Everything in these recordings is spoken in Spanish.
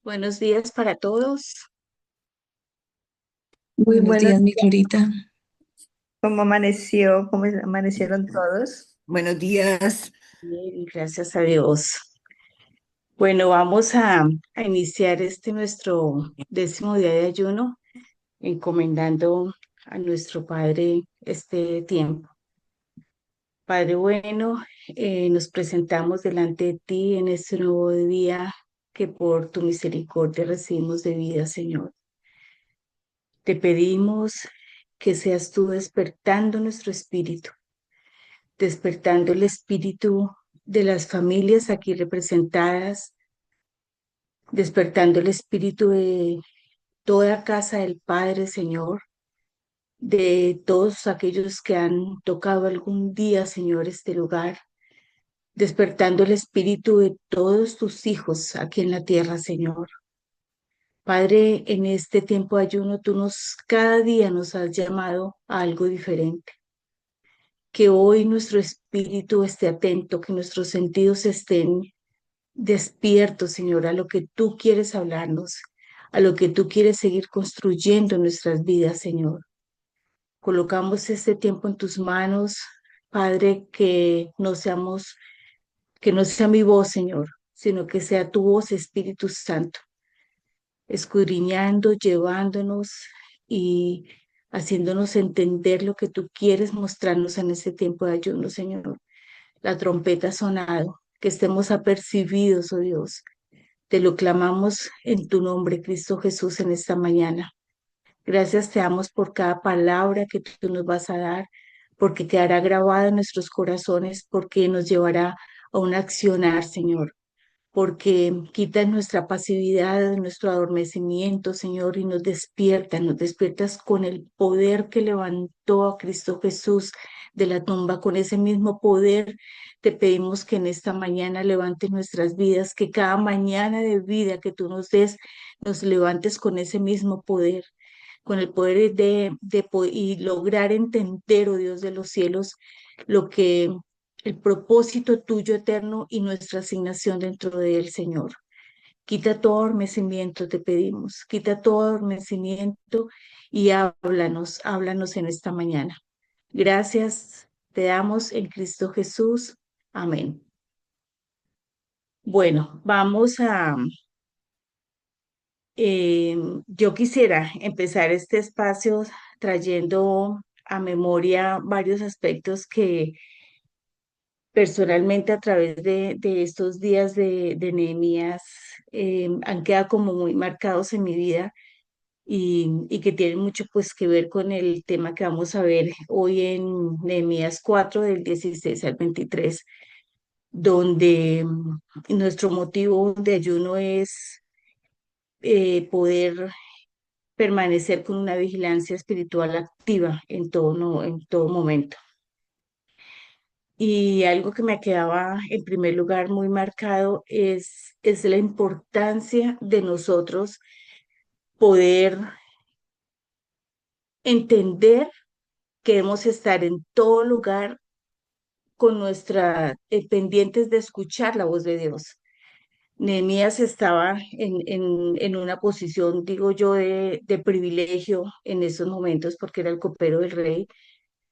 Buenos días para todos. Muy Buenos buenos días, mi días. Glorita. ¿Cómo amaneció? ¿Cómo amanecieron todos? Buenos días. Bien, gracias a Dios. Bueno, vamos a iniciar este nuestro 10.º día de ayuno, encomendando a nuestro Padre este tiempo. Padre bueno, nos presentamos delante de ti en este nuevo día que por tu misericordia recibimos de vida, Señor. Te pedimos que seas tú despertando nuestro espíritu, despertando el espíritu de las familias aquí representadas, despertando el espíritu de toda casa del Padre, Señor, de todos aquellos que han tocado algún día, Señor, este lugar, despertando el espíritu de todos tus hijos aquí en la tierra, Señor. Padre, en este tiempo de ayuno, cada día nos has llamado a algo diferente. Que hoy nuestro espíritu esté atento, que nuestros sentidos estén despiertos, Señor, a lo que tú quieres hablarnos, a lo que tú quieres seguir construyendo en nuestras vidas, Señor. Colocamos este tiempo en tus manos, Padre, que no sea mi voz, Señor, sino que sea tu voz, Espíritu Santo, escudriñando, llevándonos y haciéndonos entender lo que tú quieres mostrarnos en este tiempo de ayuno, Señor. La trompeta ha sonado, que estemos apercibidos, oh Dios. Te lo clamamos en tu nombre, Cristo Jesús, en esta mañana. Gracias te damos por cada palabra que tú nos vas a dar, porque quedará grabada en nuestros corazones, porque nos llevará a un accionar, Señor, porque quita nuestra pasividad, nuestro adormecimiento, Señor, y nos despiertas con el poder que levantó a Cristo Jesús de la tumba, con ese mismo poder. Te pedimos que en esta mañana levantes nuestras vidas, que cada mañana de vida que tú nos des, nos levantes con ese mismo poder, con el poder y lograr entender, oh Dios de los cielos, lo que el propósito tuyo eterno y nuestra asignación dentro de él, Señor. Quita todo adormecimiento, te pedimos, quita todo adormecimiento y háblanos en esta mañana. Gracias te damos en Cristo Jesús. Amén. Bueno, yo quisiera empezar este espacio trayendo a memoria varios aspectos que personalmente a través de estos días de Nehemías han quedado como muy marcados en mi vida y que tienen mucho pues que ver con el tema que vamos a ver hoy en Nehemías 4 del 16 al 23, donde nuestro motivo de ayuno es poder permanecer con una vigilancia espiritual activa en todo, no, en todo momento. Y algo que me quedaba en primer lugar muy marcado es la importancia de nosotros poder entender que debemos estar en todo lugar con nuestras pendientes de escuchar la voz de Dios. Nehemías estaba en una posición, digo yo, de privilegio en esos momentos porque era el copero del rey.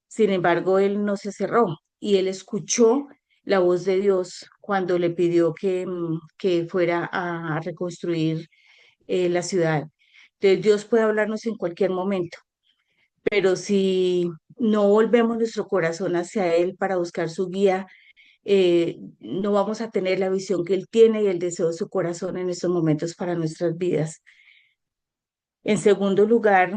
Sin embargo, él no se cerró y él escuchó la voz de Dios cuando le pidió que fuera a reconstruir la ciudad. Entonces, Dios puede hablarnos en cualquier momento, pero si no volvemos nuestro corazón hacia Él para buscar su guía, no vamos a tener la visión que Él tiene y el deseo de su corazón en estos momentos para nuestras vidas. En segundo lugar,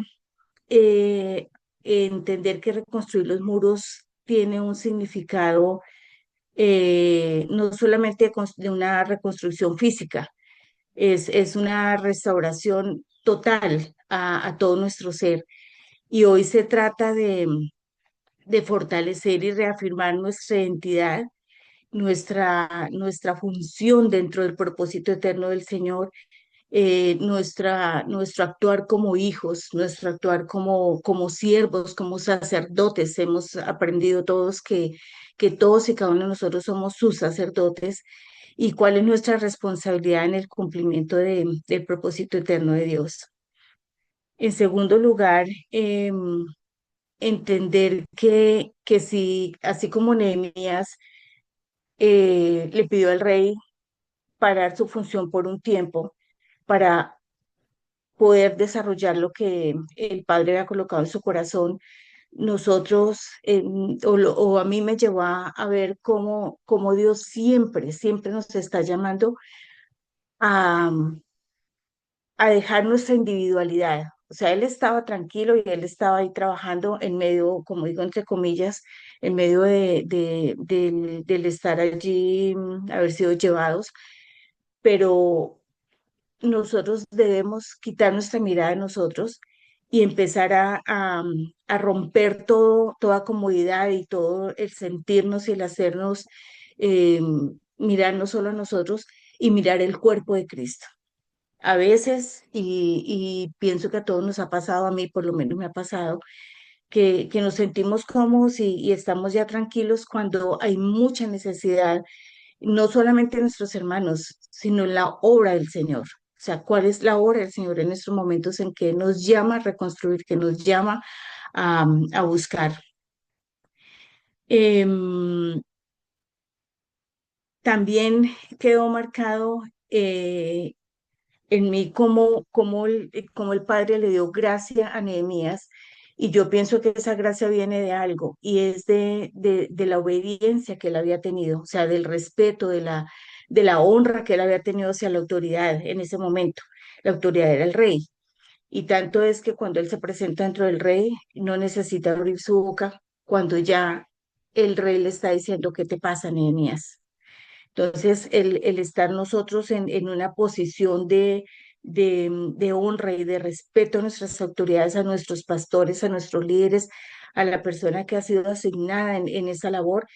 eh, entender que reconstruir los muros tiene un significado no solamente de una reconstrucción física, es una restauración total a todo nuestro ser. Y hoy se trata de fortalecer y reafirmar nuestra identidad, nuestra función dentro del propósito eterno del Señor, nuestro actuar como hijos, nuestro actuar como siervos, como sacerdotes. Hemos aprendido todos que todos y cada uno de nosotros somos sus sacerdotes y cuál es nuestra responsabilidad en el cumplimiento del propósito eterno de Dios. En segundo lugar, entender que si, así como Nehemías le pidió al rey parar su función por un tiempo para poder desarrollar lo que el Padre había colocado en su corazón, nosotros, o a mí me llevó a ver cómo Dios siempre, siempre nos está llamando a, a dejar nuestra individualidad. O sea, él estaba tranquilo y él estaba ahí trabajando en medio, como digo, entre comillas, en medio del estar allí, haber sido llevados, pero nosotros debemos quitar nuestra mirada de nosotros y empezar a romper toda comodidad y todo el sentirnos y el hacernos eh, mirar no solo a nosotros y mirar el cuerpo de Cristo. A veces, y pienso que a todos nos ha pasado, a mí por lo menos me ha pasado, que nos sentimos cómodos y estamos ya tranquilos cuando hay mucha necesidad, no solamente en nuestros hermanos, sino en la obra del Señor. O sea, ¿cuál es la obra del Señor en estos momentos en que nos llama a reconstruir, que nos llama a buscar? Em, También quedó marcado en mí cómo el Padre le dio gracia a Nehemías, y yo pienso que esa gracia viene de algo, y es de la obediencia que él había tenido, o sea, del respeto, de la honra que él había tenido hacia la autoridad en ese momento. La autoridad era el rey, y tanto es que cuando él se presenta dentro del rey, no necesita abrir su boca cuando ya el rey le está diciendo: ¿qué te pasa, Nehemías? Entonces, el estar nosotros en una posición de honra y de respeto a nuestras autoridades, a nuestros pastores, a nuestros líderes, a la persona que ha sido asignada en esa labor,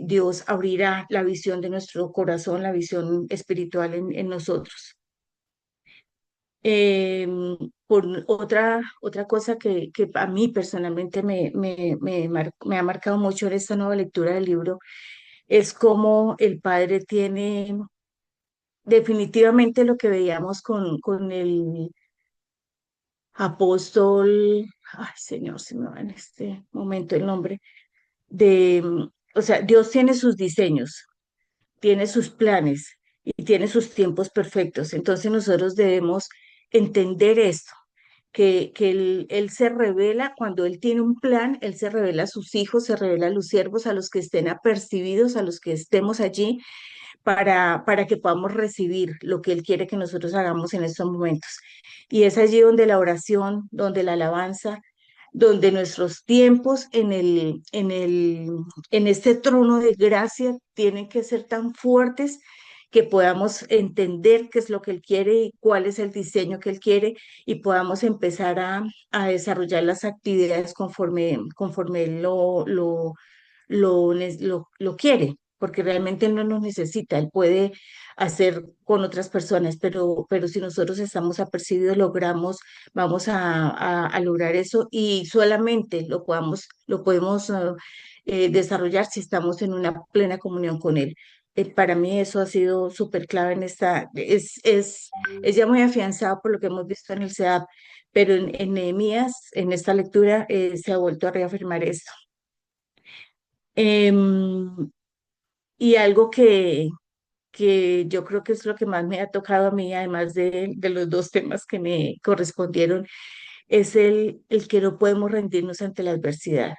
Dios abrirá la visión de nuestro corazón, la visión espiritual en nosotros. Eh, otra cosa que a mí personalmente me ha marcado mucho en esta nueva lectura del libro es cómo el Padre tiene definitivamente lo que veíamos con el apóstol, ay Señor, se me va en este momento el nombre, o sea, Dios tiene sus diseños, tiene sus planes y tiene sus tiempos perfectos. Entonces nosotros debemos entender esto, que él se revela cuando Él tiene un plan, Él se revela a sus hijos, se revela a los siervos, a los que estén apercibidos, a los que estemos allí para que podamos recibir lo que Él quiere que nosotros hagamos en estos momentos. Y es allí donde la oración, donde la alabanza, donde nuestros tiempos en este trono de gracia tienen que ser tan fuertes que podamos entender qué es lo que Él quiere y cuál es el diseño que Él quiere, y podamos empezar a desarrollar las actividades conforme Él lo quiere, porque realmente Él no nos necesita, Él puede hacer con otras personas, pero si nosotros estamos apercibidos, vamos a lograr eso, y solamente lo podemos desarrollar si estamos en una plena comunión con Él. Para mí eso ha sido súper clave es ya muy afianzado por lo que hemos visto en el SEAP, pero en Nehemías, en esta lectura, se ha vuelto a reafirmar esto. Em, y algo que yo creo que es lo que más me ha tocado a mí, además de los dos temas que me correspondieron, es el que no podemos rendirnos ante la adversidad.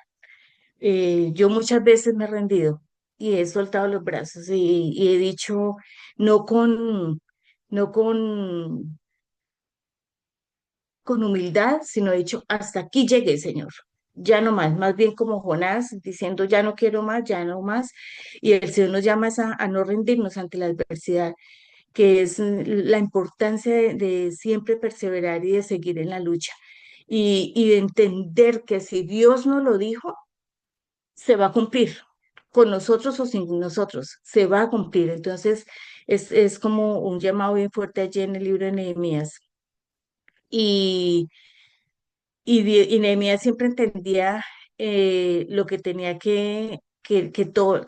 Yo muchas veces me he rendido y he soltado los brazos y he dicho, no no con humildad, sino he dicho, hasta aquí llegué, Señor. Ya no más, más bien como Jonás, diciendo, ya no quiero más, ya no más. Y el Señor nos llama es a no rendirnos ante la adversidad, que es la importancia de siempre perseverar y de seguir en la lucha. Y de entender que si Dios nos lo dijo, se va a cumplir, con nosotros o sin nosotros, se va a cumplir. Entonces, es como un llamado bien fuerte allí en el libro de Nehemías. Y, y Nehemías siempre entendía lo que tenía que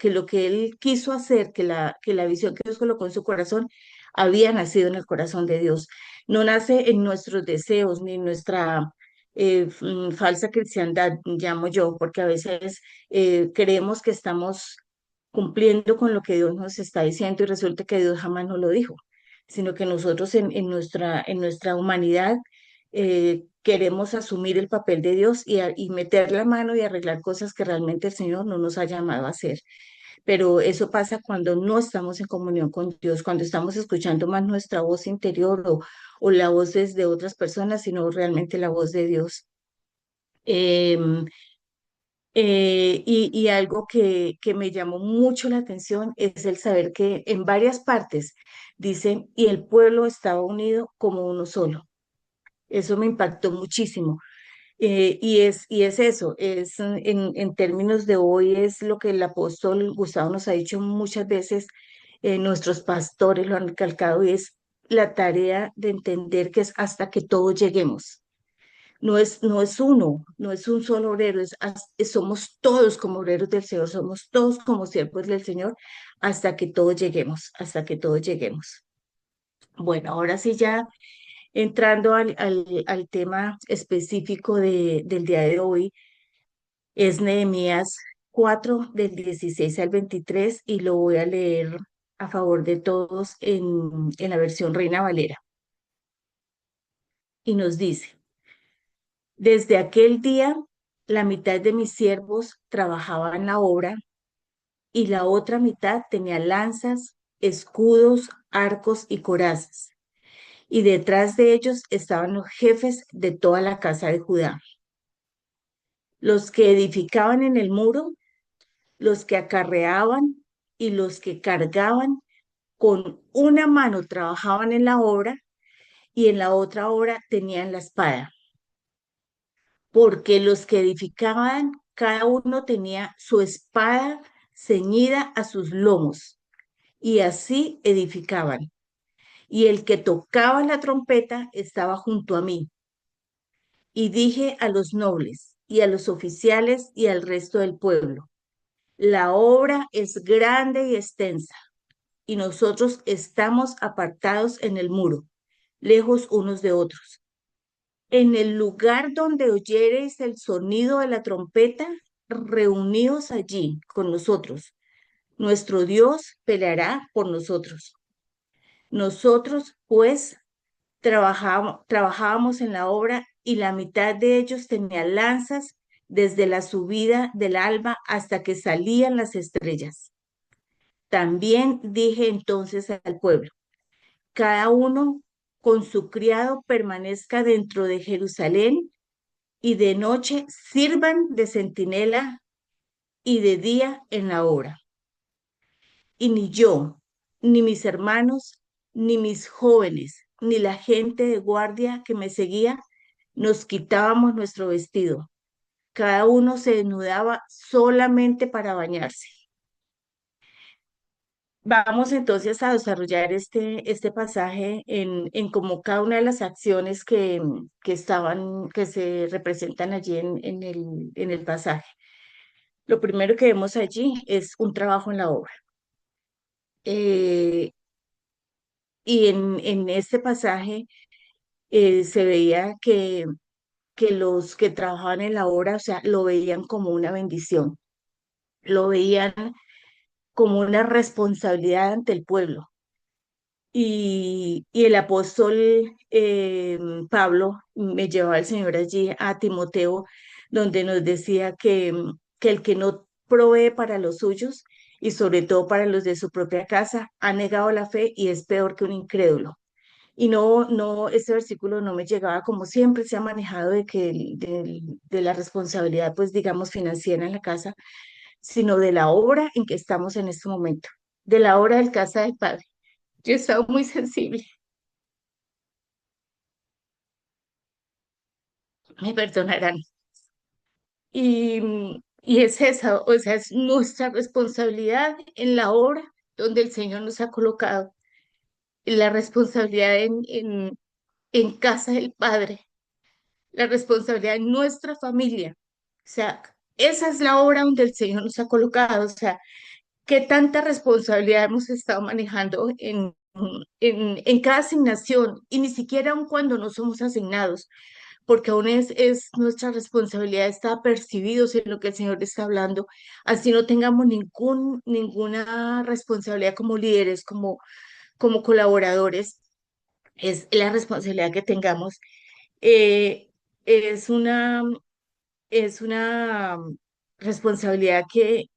lo que él quiso hacer, que la visión que Dios colocó en su corazón, había nacido en el corazón de Dios. No nace en nuestros deseos ni en nuestra falsa cristiandad, llamo yo, porque a veces creemos que estamos cumpliendo con lo que Dios nos está diciendo y resulta que Dios jamás nos lo dijo, sino que nosotros en nuestra humanidad queremos asumir el papel de Dios y meter la mano y arreglar cosas que realmente el Señor no nos ha llamado a hacer. Pero eso pasa cuando no estamos en comunión con Dios, cuando estamos escuchando más nuestra voz interior o la voz de otras personas, sino realmente la voz de Dios. Em, y algo que me llamó mucho la atención es el saber que en varias partes dicen, y el pueblo estaba unido como uno solo. Eso me impactó muchísimo. Y es eso, es en términos de hoy, es lo que el apóstol Gustavo nos ha dicho muchas veces, nuestros pastores lo han recalcado, y es la tarea de entender que es hasta que todos lleguemos. No es uno, no es un solo obrero, somos todos como obreros del Señor, somos todos como siervos del Señor, hasta que todos lleguemos, hasta que todos lleguemos. Bueno, ahora sí ya entrando al tema específico del día de hoy, es Nehemías 4 del 16 al 23 y lo voy a leer a favor de todos en la versión Reina Valera. Y nos dice, desde aquel día, la mitad de mis siervos trabajaba en la obra y la otra mitad tenía lanzas, escudos, arcos y corazas. Y detrás de ellos estaban los jefes de toda la casa de Judá, los que edificaban en el muro, los que acarreaban y los que cargaban, con una mano trabajaban en la obra y en la otra obra tenían la espada, porque los que edificaban, cada uno tenía su espada ceñida a sus lomos, y así edificaban. Y el que tocaba la trompeta estaba junto a mí. Y dije a los nobles y a los oficiales y al resto del pueblo, la obra es grande y extensa, y nosotros estamos apartados en el muro, lejos unos de otros. En el lugar donde oyereis el sonido de la trompeta, reuníos allí con nosotros. Nuestro Dios peleará por nosotros. Nosotros, pues, trabajábamos en la obra y la mitad de ellos tenía lanzas desde la subida del alba hasta que salían las estrellas. También dije entonces al pueblo, cada uno con su criado permanezca dentro de Jerusalén y de noche sirvan de centinela y de día en la obra. Y ni yo, ni mis hermanos, ni mis jóvenes, ni la gente de guardia que me seguía, nos quitábamos nuestro vestido. Cada uno se desnudaba solamente para bañarse. Vamos entonces a desarrollar este pasaje en como cada una de las acciones que se representan allí en el pasaje. Lo primero que vemos allí es un trabajo en la obra. Eh, y en este pasaje se veía que los que trabajaban en la obra, o sea, lo veían como una bendición, lo veían como una responsabilidad ante el pueblo. Y el apóstol Pablo me llevaba al Señor allí a Timoteo, donde nos decía que el que no provee para los suyos y sobre todo para los de su propia casa, ha negado la fe y es peor que un incrédulo. Y ese versículo no me llegaba como siempre se ha manejado de la responsabilidad, pues digamos, financiera en la casa, sino de la obra en que estamos en este momento, de la obra del casa del Padre. Yo he estado muy sensible, me perdonarán. Y es esa, o sea, es nuestra responsabilidad en la obra donde el Señor nos ha colocado, la responsabilidad en casa del Padre, la responsabilidad en nuestra familia. O sea, esa es la obra donde el Señor nos ha colocado. O sea, qué tanta responsabilidad hemos estado manejando en cada asignación y ni siquiera aun cuando no somos asignados, porque aún es nuestra responsabilidad estar percibidos en lo que el Señor está hablando, así no tengamos ninguna responsabilidad como líderes, como colaboradores, es la responsabilidad que tengamos. Eh, es una responsabilidad que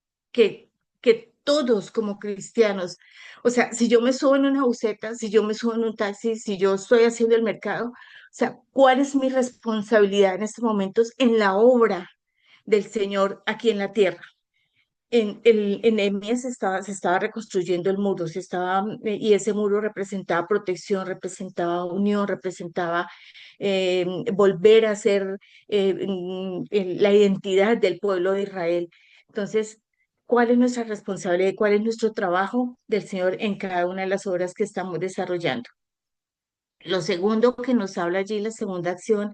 todos como cristianos, o sea, si yo me subo en una buseta, si yo me subo en un taxi, si yo estoy haciendo el mercado, o sea, ¿cuál es mi responsabilidad en estos momentos en la obra del Señor aquí en la tierra? En Nehemías se estaba reconstruyendo el muro, y ese muro representaba protección, representaba unión, representaba eh, volver a ser la identidad del pueblo de Israel. Entonces, ¿cuál es nuestra responsabilidad y cuál es nuestro trabajo del Señor en cada una de las obras que estamos desarrollando? Lo segundo que nos habla allí, la segunda acción,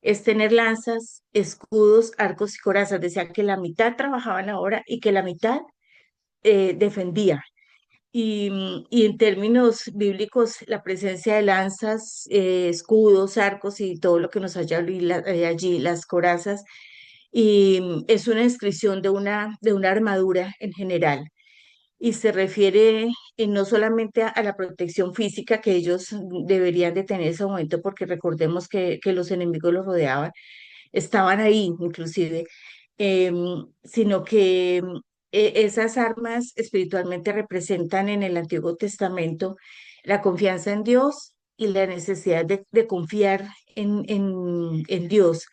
es tener lanzas, escudos, arcos y corazas. Decía que la mitad trabajaba en la obra y que la mitad defendía. Y en términos bíblicos, la presencia de lanzas, escudos, arcos y todo lo que nos haya allí, las corazas, es una descripción de una armadura en general. Y se refiere no solamente a la protección física que ellos deberían de tener en ese momento, porque recordemos que los enemigos los rodeaban, estaban ahí inclusive, sino que esas armas espiritualmente representan en el Antiguo Testamento la confianza en Dios y la necesidad de confiar en Dios,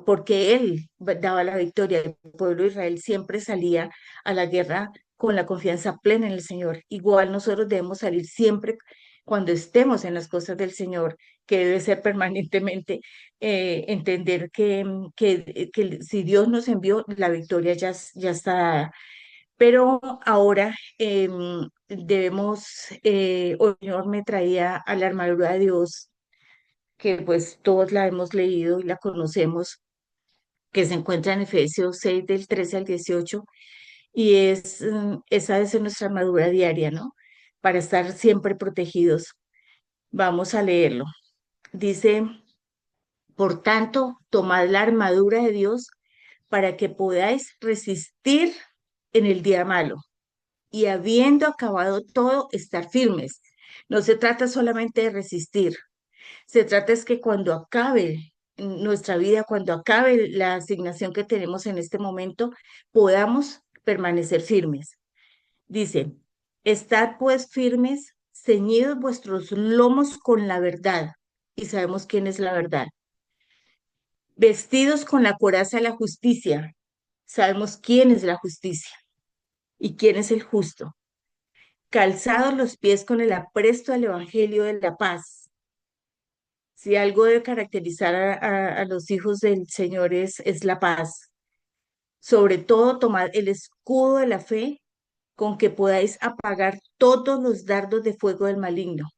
porque Él daba la victoria. El pueblo de Israel siempre salía a la guerra con la confianza plena en el Señor. Igual nosotros debemos salir siempre cuando estemos en las cosas del Señor, que debe ser permanentemente, entender que si Dios nos envió, la victoria ya está dada. Pero ahora debemos, hoy el Señor me traía a la armadura de Dios, que pues todos la hemos leído y la conocemos, que se encuentra en Efesios 6 del 13 al 18, y esa debe ser nuestra armadura diaria, ¿no? Para estar siempre protegidos. Vamos a leerlo. Dice, por tanto, tomad la armadura de Dios para que podáis resistir en el día malo y habiendo acabado todo, estar firmes. No se trata solamente de resistir, se trata es que cuando acabe nuestra vida, cuando acabe la asignación que tenemos en este momento, podamos permanecer firmes. Dice, estad pues firmes, ceñidos vuestros lomos con la verdad. Y sabemos quién es la verdad. Vestidos con la coraza de la justicia. Sabemos quién es la justicia y quién es el justo. Calzados los pies con el apresto al evangelio de la paz. Si algo debe caracterizar a los hijos del Señor es la paz. Sobre todo, tomad el escudo de la fe con que podáis apagar todos los dardos de fuego del maligno.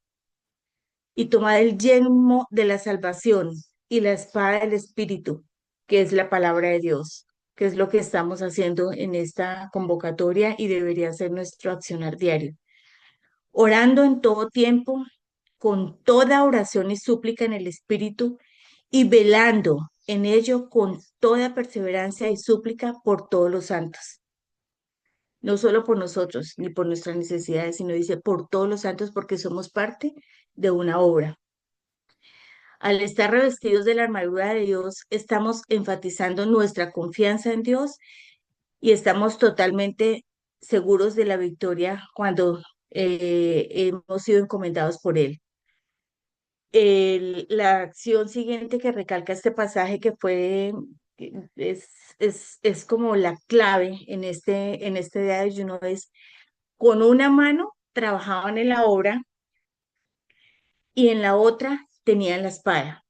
Y tomad el yelmo de la salvación y la espada del Espíritu, que es la palabra de Dios, que es lo que estamos haciendo en esta convocatoria y debería ser nuestro accionar diario. Orando en todo tiempo, con toda oración y súplica en el Espíritu, y velando en ello con toda perseverancia y súplica por todos los santos. No solo por nosotros ni por nuestras necesidades, sino dice por todos los santos porque somos parte de una obra. Al estar revestidos de la armadura de Dios, estamos enfatizando nuestra confianza en Dios y estamos totalmente seguros de la victoria cuando hemos sido encomendados por Él. La acción siguiente que recalca este pasaje que es como la clave en este día de ayuno es con una mano trabajaban en la obra y en la otra tenían la espada.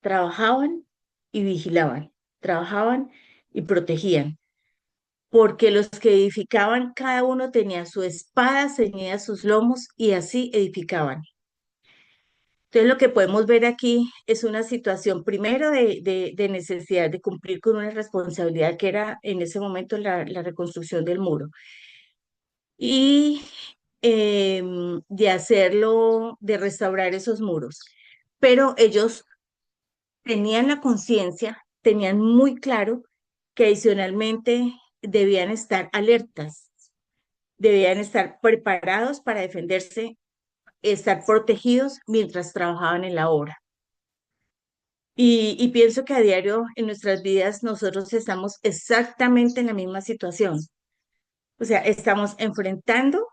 Trabajaban y vigilaban, trabajaban y protegían, porque los que edificaban, cada uno tenía su espada ceñida a sus lomos y así edificaban. Entonces, lo que podemos ver aquí es una situación primero de necesidad de cumplir con una responsabilidad que era en ese momento la reconstrucción del muro y de hacerlo, de restaurar esos muros. Pero ellos tenían la conciencia, tenían muy claro que adicionalmente debían estar alertas, debían estar preparados para defenderse, estar protegidos mientras trabajaban en la obra. Y pienso que a diario en nuestras vidas nosotros estamos exactamente en la misma situación. O sea, estamos enfrentando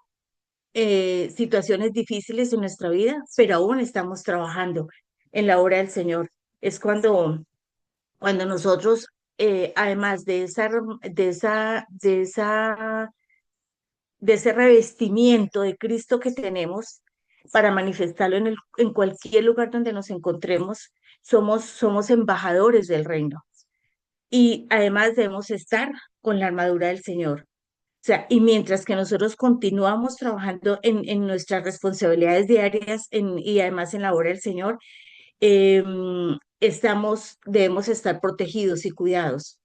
situaciones difíciles en nuestra vida, pero aún estamos trabajando en la obra del Señor. Es cuando nosotros, además de ese revestimiento de Cristo que tenemos para manifestarlo en cualquier lugar donde nos encontremos, somos embajadores del reino. Y además debemos estar con la armadura del Señor. O sea, y mientras que nosotros continuamos trabajando en nuestras responsabilidades diarias y además en la obra del Señor, eh, debemos estar protegidos y cuidados.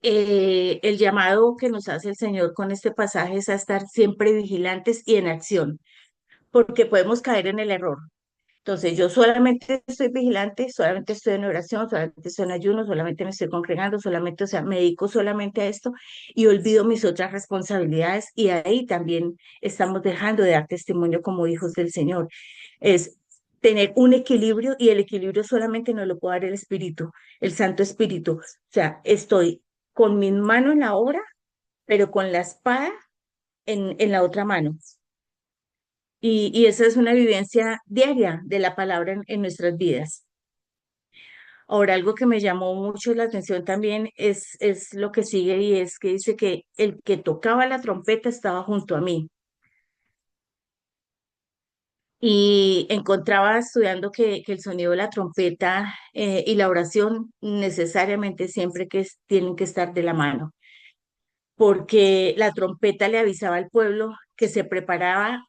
El llamado que nos hace el Señor con este pasaje es a estar siempre vigilantes y en acción, porque podemos caer en el error. Entonces, yo solamente estoy vigilante, solamente estoy en oración, solamente estoy en ayuno, solamente me estoy congregando, solamente, o sea, me dedico solamente a esto y olvido mis otras responsabilidades y ahí también estamos dejando de dar testimonio como hijos del Señor. Es tener un equilibrio y el equilibrio solamente nos lo puede dar el Espíritu, el Santo Espíritu. O sea, estoy con mi mano en la obra, pero con la espada en la otra mano. Y esa es una vivencia diaria de la palabra en nuestras vidas. Ahora, algo que me llamó mucho la atención también es lo que sigue y es que dice que el que tocaba la trompeta estaba junto a mí. Y encontraba estudiando que el sonido de la trompeta y la oración necesariamente siempre tienen que estar de la mano, porque la trompeta le avisaba al pueblo que se preparara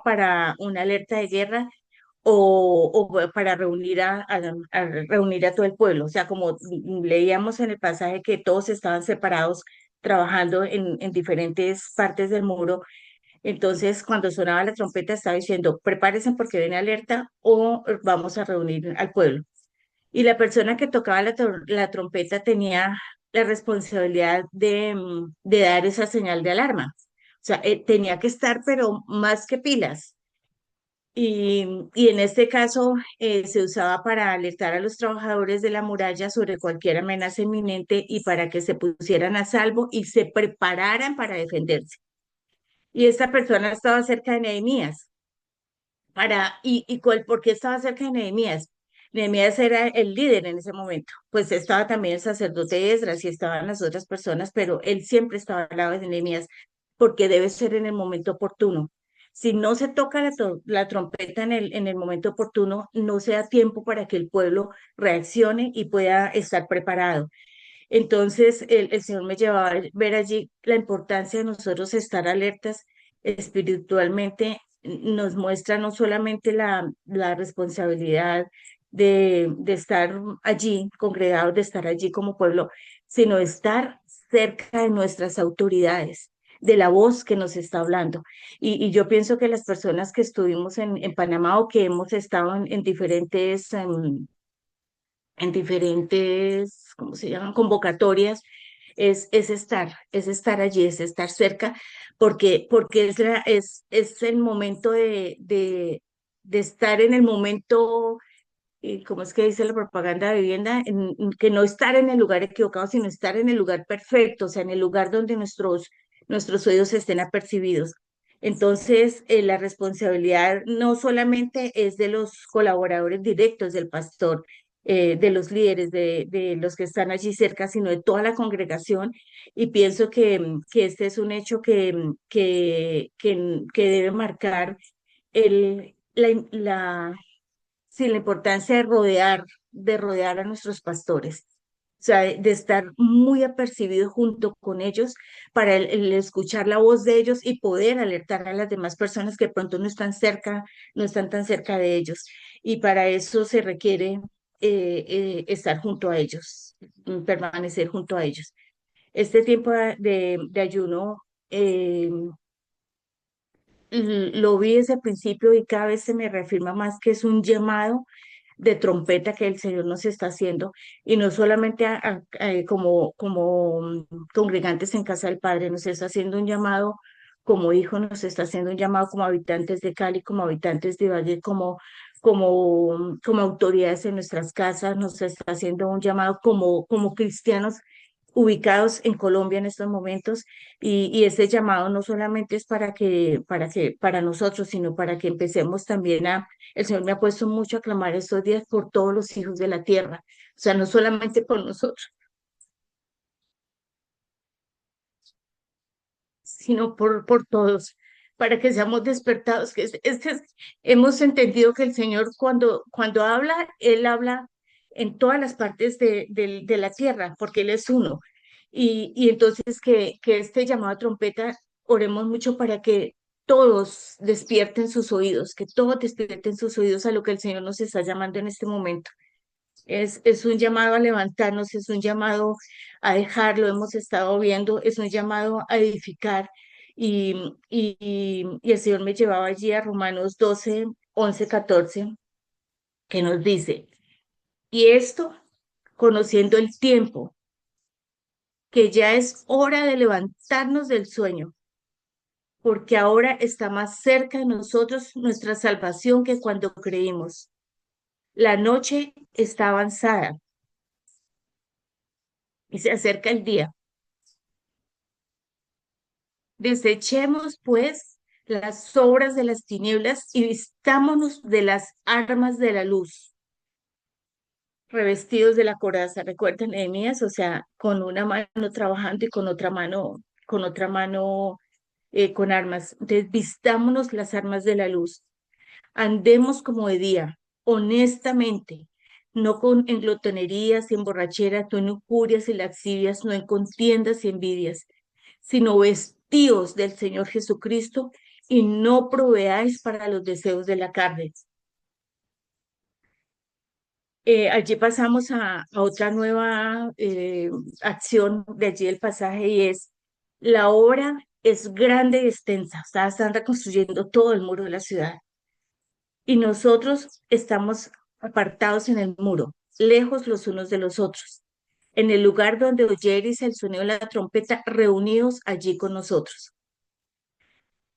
para una alerta de guerra o para a reunir a todo el pueblo. O sea, como leíamos en el pasaje que todos estaban separados trabajando en diferentes partes del muro. Entonces, cuando sonaba la trompeta, estaba diciendo, prepárense porque viene alerta o vamos a reunir al pueblo. Y la persona que tocaba la trompeta tenía la responsabilidad de dar esa señal de alarma. O sea, tenía que estar, pero más que pilas. Y en este caso se usaba para alertar a los trabajadores de la muralla sobre cualquier amenaza inminente y para que se pusieran a salvo y se prepararan para defenderse. Y esta persona estaba cerca de Nehemías. ¿Por qué estaba cerca de Nehemías? Nehemías era el líder en ese momento. Pues estaba también el sacerdote Esdras y estaban las otras personas, pero él siempre estaba al lado de Nehemías porque debe ser en el momento oportuno. Si no se toca la trompeta en el momento oportuno, no se da tiempo para que el pueblo reaccione y pueda estar preparado. Entonces, el Señor me llevaba a ver allí la importancia de nosotros estar alertas espiritualmente. Nos muestra no solamente la responsabilidad de estar allí, congregados, de estar allí como pueblo, sino estar cerca de nuestras autoridades, de la voz que nos está hablando. Y yo pienso que las personas que estuvimos en Panamá o que hemos estado en diferentes, ¿cómo se llaman? Convocatorias, es estar allí, es estar cerca, porque es el momento de estar en el momento, ¿cómo es que dice la propaganda de vivienda? Que no estar en el lugar equivocado, sino estar en el lugar perfecto, o sea, en el lugar donde nuestros oídos estén apercibidos. Entonces, la responsabilidad no solamente es de los colaboradores directos del pastor, de los líderes, de los que están allí cerca, sino de toda la congregación. Y pienso que este es un hecho que debe marcar el, la, sí, la importancia de rodear a nuestros pastores. O sea, de estar muy apercibido junto con ellos para el escuchar la voz de ellos y poder alertar a las demás personas que de pronto no están cerca, no están tan cerca de ellos. Y para eso se requiere estar junto a ellos, permanecer junto a ellos. Este tiempo de ayuno eh, lo vi desde el principio y cada vez se me reafirma más que es un llamado de trompeta que el Señor nos está haciendo, y no solamente como congregantes en casa del Padre, nos está haciendo un llamado como hijos, nos está haciendo un llamado como habitantes de Cali, como habitantes de Ibagué, como autoridades en nuestras casas, nos está haciendo un llamado como cristianos ubicados en Colombia en estos momentos, y ese llamado no solamente es para nosotros, sino para que empecemos también el Señor me ha puesto mucho a clamar estos días por todos los hijos de la tierra, o sea, no solamente por nosotros, sino por todos, para que seamos despertados, hemos entendido que el Señor cuando habla, Él habla en todas las partes de la tierra, porque Él es uno. Y entonces que este llamado a trompeta, oremos mucho para que todos despierten sus oídos, que todos despierten sus oídos a lo que el Señor nos está llamando en este momento. Es un llamado a levantarnos, es un llamado a dejarlo, hemos estado viendo, es un llamado a edificar. Y el Señor me llevaba allí a Romanos 12, 11, 14, que nos dice, y esto, conociendo el tiempo, que ya es hora de levantarnos del sueño, porque ahora está más cerca de nosotros nuestra salvación que cuando creímos. La noche está avanzada y se acerca el día. Desechemos, pues, las obras de las tinieblas y vistámonos de las armas de la luz, revestidos de la coraza. Recuerden, Nehemías, o sea, con una mano trabajando y con otra mano con armas. Entonces, vistámonos las armas de la luz. Andemos como de día, honestamente, no en glotonerías y en borracheras, no en lujurias y lascivias, no en contiendas y envidias, sino vestíos del Señor Jesucristo y no proveáis para los deseos de la carne. Allí pasamos a otra nueva acción de allí el pasaje, y es: la obra es grande y extensa, o sea, están reconstruyendo todo el muro de la ciudad y nosotros estamos apartados en el muro, lejos los unos de los otros. En el lugar donde oyereis el sonido de la trompeta, reunidos allí con nosotros.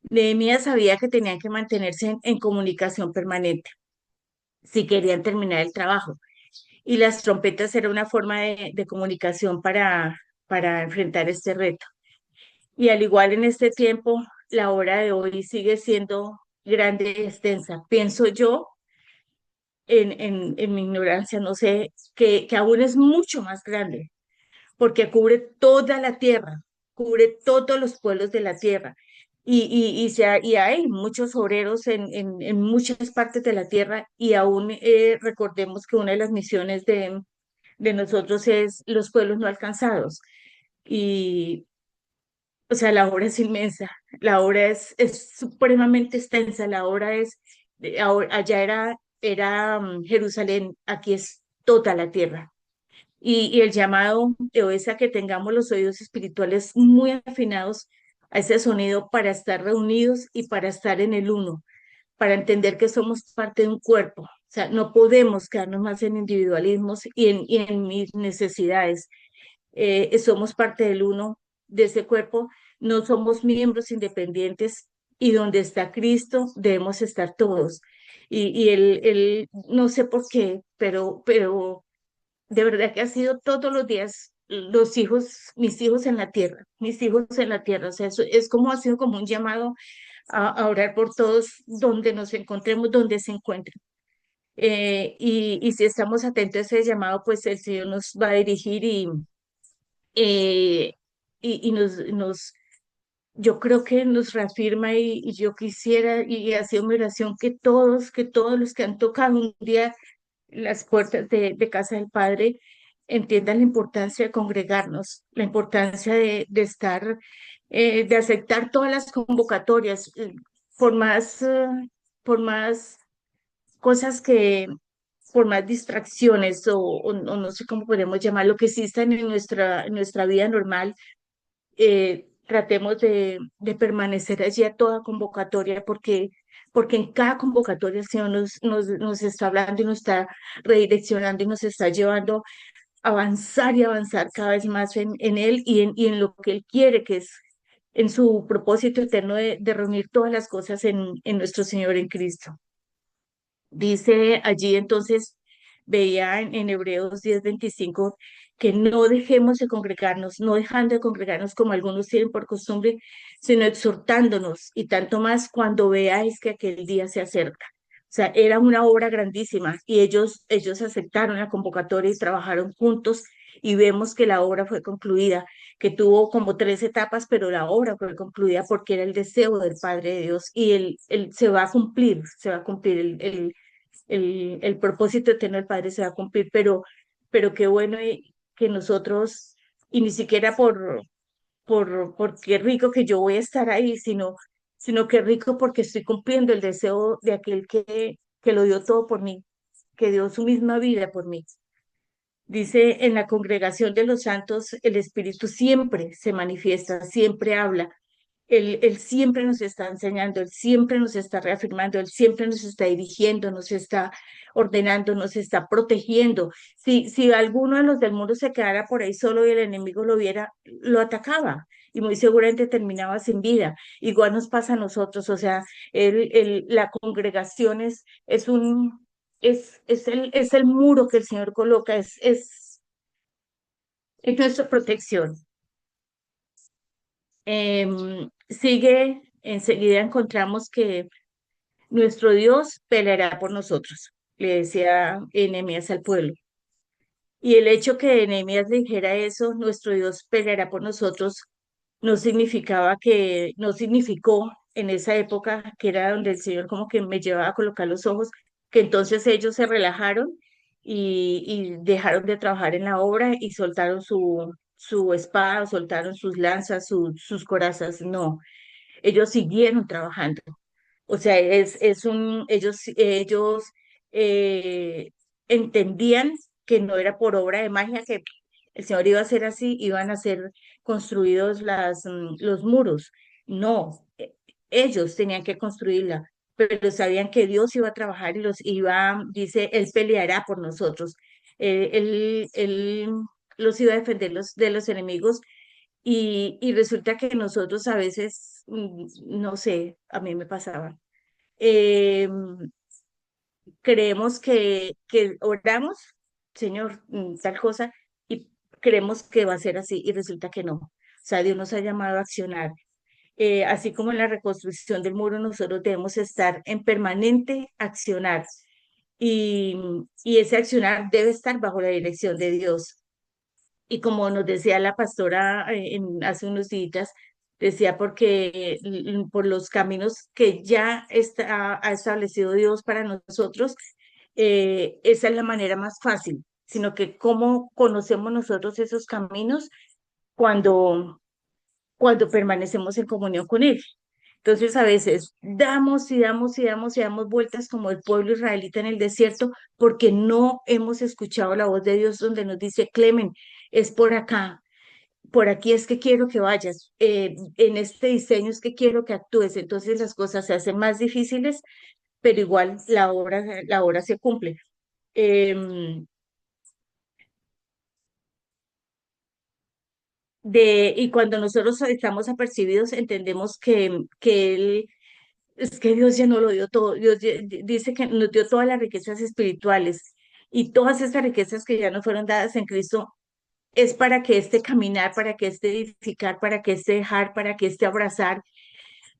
Nehemías sabía que tenían que mantenerse en comunicación permanente si querían terminar el trabajo. Y las trompetas era una forma de comunicación para enfrentar este reto. Y al igual en este tiempo, la hora de hoy sigue siendo grande y extensa. Pienso yo, en mi ignorancia, no sé, que aún es mucho más grande, porque cubre toda la tierra, cubre todos los pueblos de la tierra. Y hay muchos obreros en muchas partes de la tierra, y aún recordemos que una de las misiones de nosotros es los pueblos no alcanzados. Y, o sea, la obra es inmensa, la obra es supremamente extensa, la obra allá era Jerusalén, aquí es toda la tierra. Y el llamado de hoy es a que tengamos los oídos espirituales muy afinados a ese sonido para estar reunidos y para estar en el uno, para entender que somos parte de un cuerpo. O sea, no podemos quedarnos más en individualismos y en mis necesidades. Somos parte del uno, de ese cuerpo, no somos miembros independientes, y donde está Cristo debemos estar todos. Y él, no sé por qué, pero de verdad que ha sido todos los días los hijos, mis hijos en la tierra, mis hijos en la tierra. O sea, eso es como ha sido como un llamado a orar por todos donde nos encontremos, donde se encuentren. Y si estamos atentos a ese llamado, pues el Señor nos va a dirigir eh, y yo creo que nos reafirma, y yo quisiera, y ha sido mi oración, que todos los que han tocado un día las puertas de casa del Padre, entiendan la importancia de congregarnos, la importancia de estar, de aceptar todas las convocatorias, por más, por más cosas que, por más distracciones o no sé cómo podemos llamarlo, que existan en nuestra vida normal, tratemos de permanecer allí a toda convocatoria, porque en cada convocatoria el Señor nos está hablando y nos está redireccionando y nos está llevando a avanzar y avanzar cada vez más en Él y en lo que Él quiere, que es en su propósito eterno de reunir todas las cosas en nuestro Señor en Cristo. Dice allí entonces, veía en Hebreos 10:25, que no dejemos de congregarnos, no dejando de congregarnos como algunos tienen por costumbre, sino exhortándonos, y tanto más cuando veáis que aquel día se acerca. O sea, era una obra grandísima y ellos aceptaron la convocatoria y trabajaron juntos y vemos que la obra fue concluida, que tuvo como 3 etapas, pero la obra fue concluida porque era el deseo del Padre de Dios y se va a cumplir el propósito eterno del Padre se va a cumplir, pero qué bueno que nosotros, y ni siquiera por qué rico que yo voy a estar ahí, sino qué rico porque estoy cumpliendo el deseo de aquel que lo dio todo por mí, que dio su misma vida por mí. Dice, en la congregación de los santos, el Espíritu siempre se manifiesta, siempre habla. Él siempre nos está enseñando, Él siempre nos está reafirmando, Él siempre nos está dirigiendo, nos está ordenando, nos está protegiendo. Si alguno de los del mundo se quedara por ahí solo y el enemigo lo viera, lo atacaba y muy seguramente terminaba sin vida. Igual nos pasa a nosotros, o sea, la congregación es el muro que el Señor coloca, es nuestra protección. Enseguida encontramos que nuestro Dios peleará por nosotros, le decía Nehemías al pueblo. Y el hecho que Nehemías le dijera eso, nuestro Dios peleará por nosotros, no significó en esa época, que era donde el Señor como que me llevaba a colocar los ojos, que entonces ellos se relajaron y dejaron de trabajar en la obra y soltaron su espada, soltaron sus lanzas, sus corazas. No, ellos siguieron trabajando. O sea, ellos eh, entendían que no era por obra de magia que el Señor iba a hacer así, iban a ser construidos los muros. No, ellos tenían que construirla, pero sabían que Dios iba a trabajar y dice, Él peleará por nosotros. Él los iba a defender de los enemigos y resulta que nosotros a veces, no sé, a mí me pasaba, eh, creemos que oramos, Señor, tal cosa, y creemos que va a ser así y resulta que no. O sea, Dios nos ha llamado a accionar. Así como en la reconstrucción del muro, nosotros debemos estar en permanente accionar y, y ese accionar debe estar bajo la dirección de Dios. Y como nos decía la pastora hace unos días, decía porque por los caminos que ha establecido Dios para nosotros, esa es la manera más fácil, sino que cómo conocemos nosotros esos caminos cuando permanecemos en comunión con Él. Entonces a veces damos y damos y damos y damos vueltas como el pueblo israelita en el desierto porque no hemos escuchado la voz de Dios donde nos dice, Clemen, es por aquí es que quiero que vayas, en este diseño es que quiero que actúes. Entonces las cosas se hacen más difíciles, pero igual la obra se cumple. Em, y cuando nosotros estamos apercibidos, entendemos es que Dios ya no lo dio todo. Dice que nos dio todas las riquezas espirituales y todas esas riquezas que ya nos fueron dadas en Cristo es para que este caminar, para que este edificar, para que este dejar, para que este abrazar,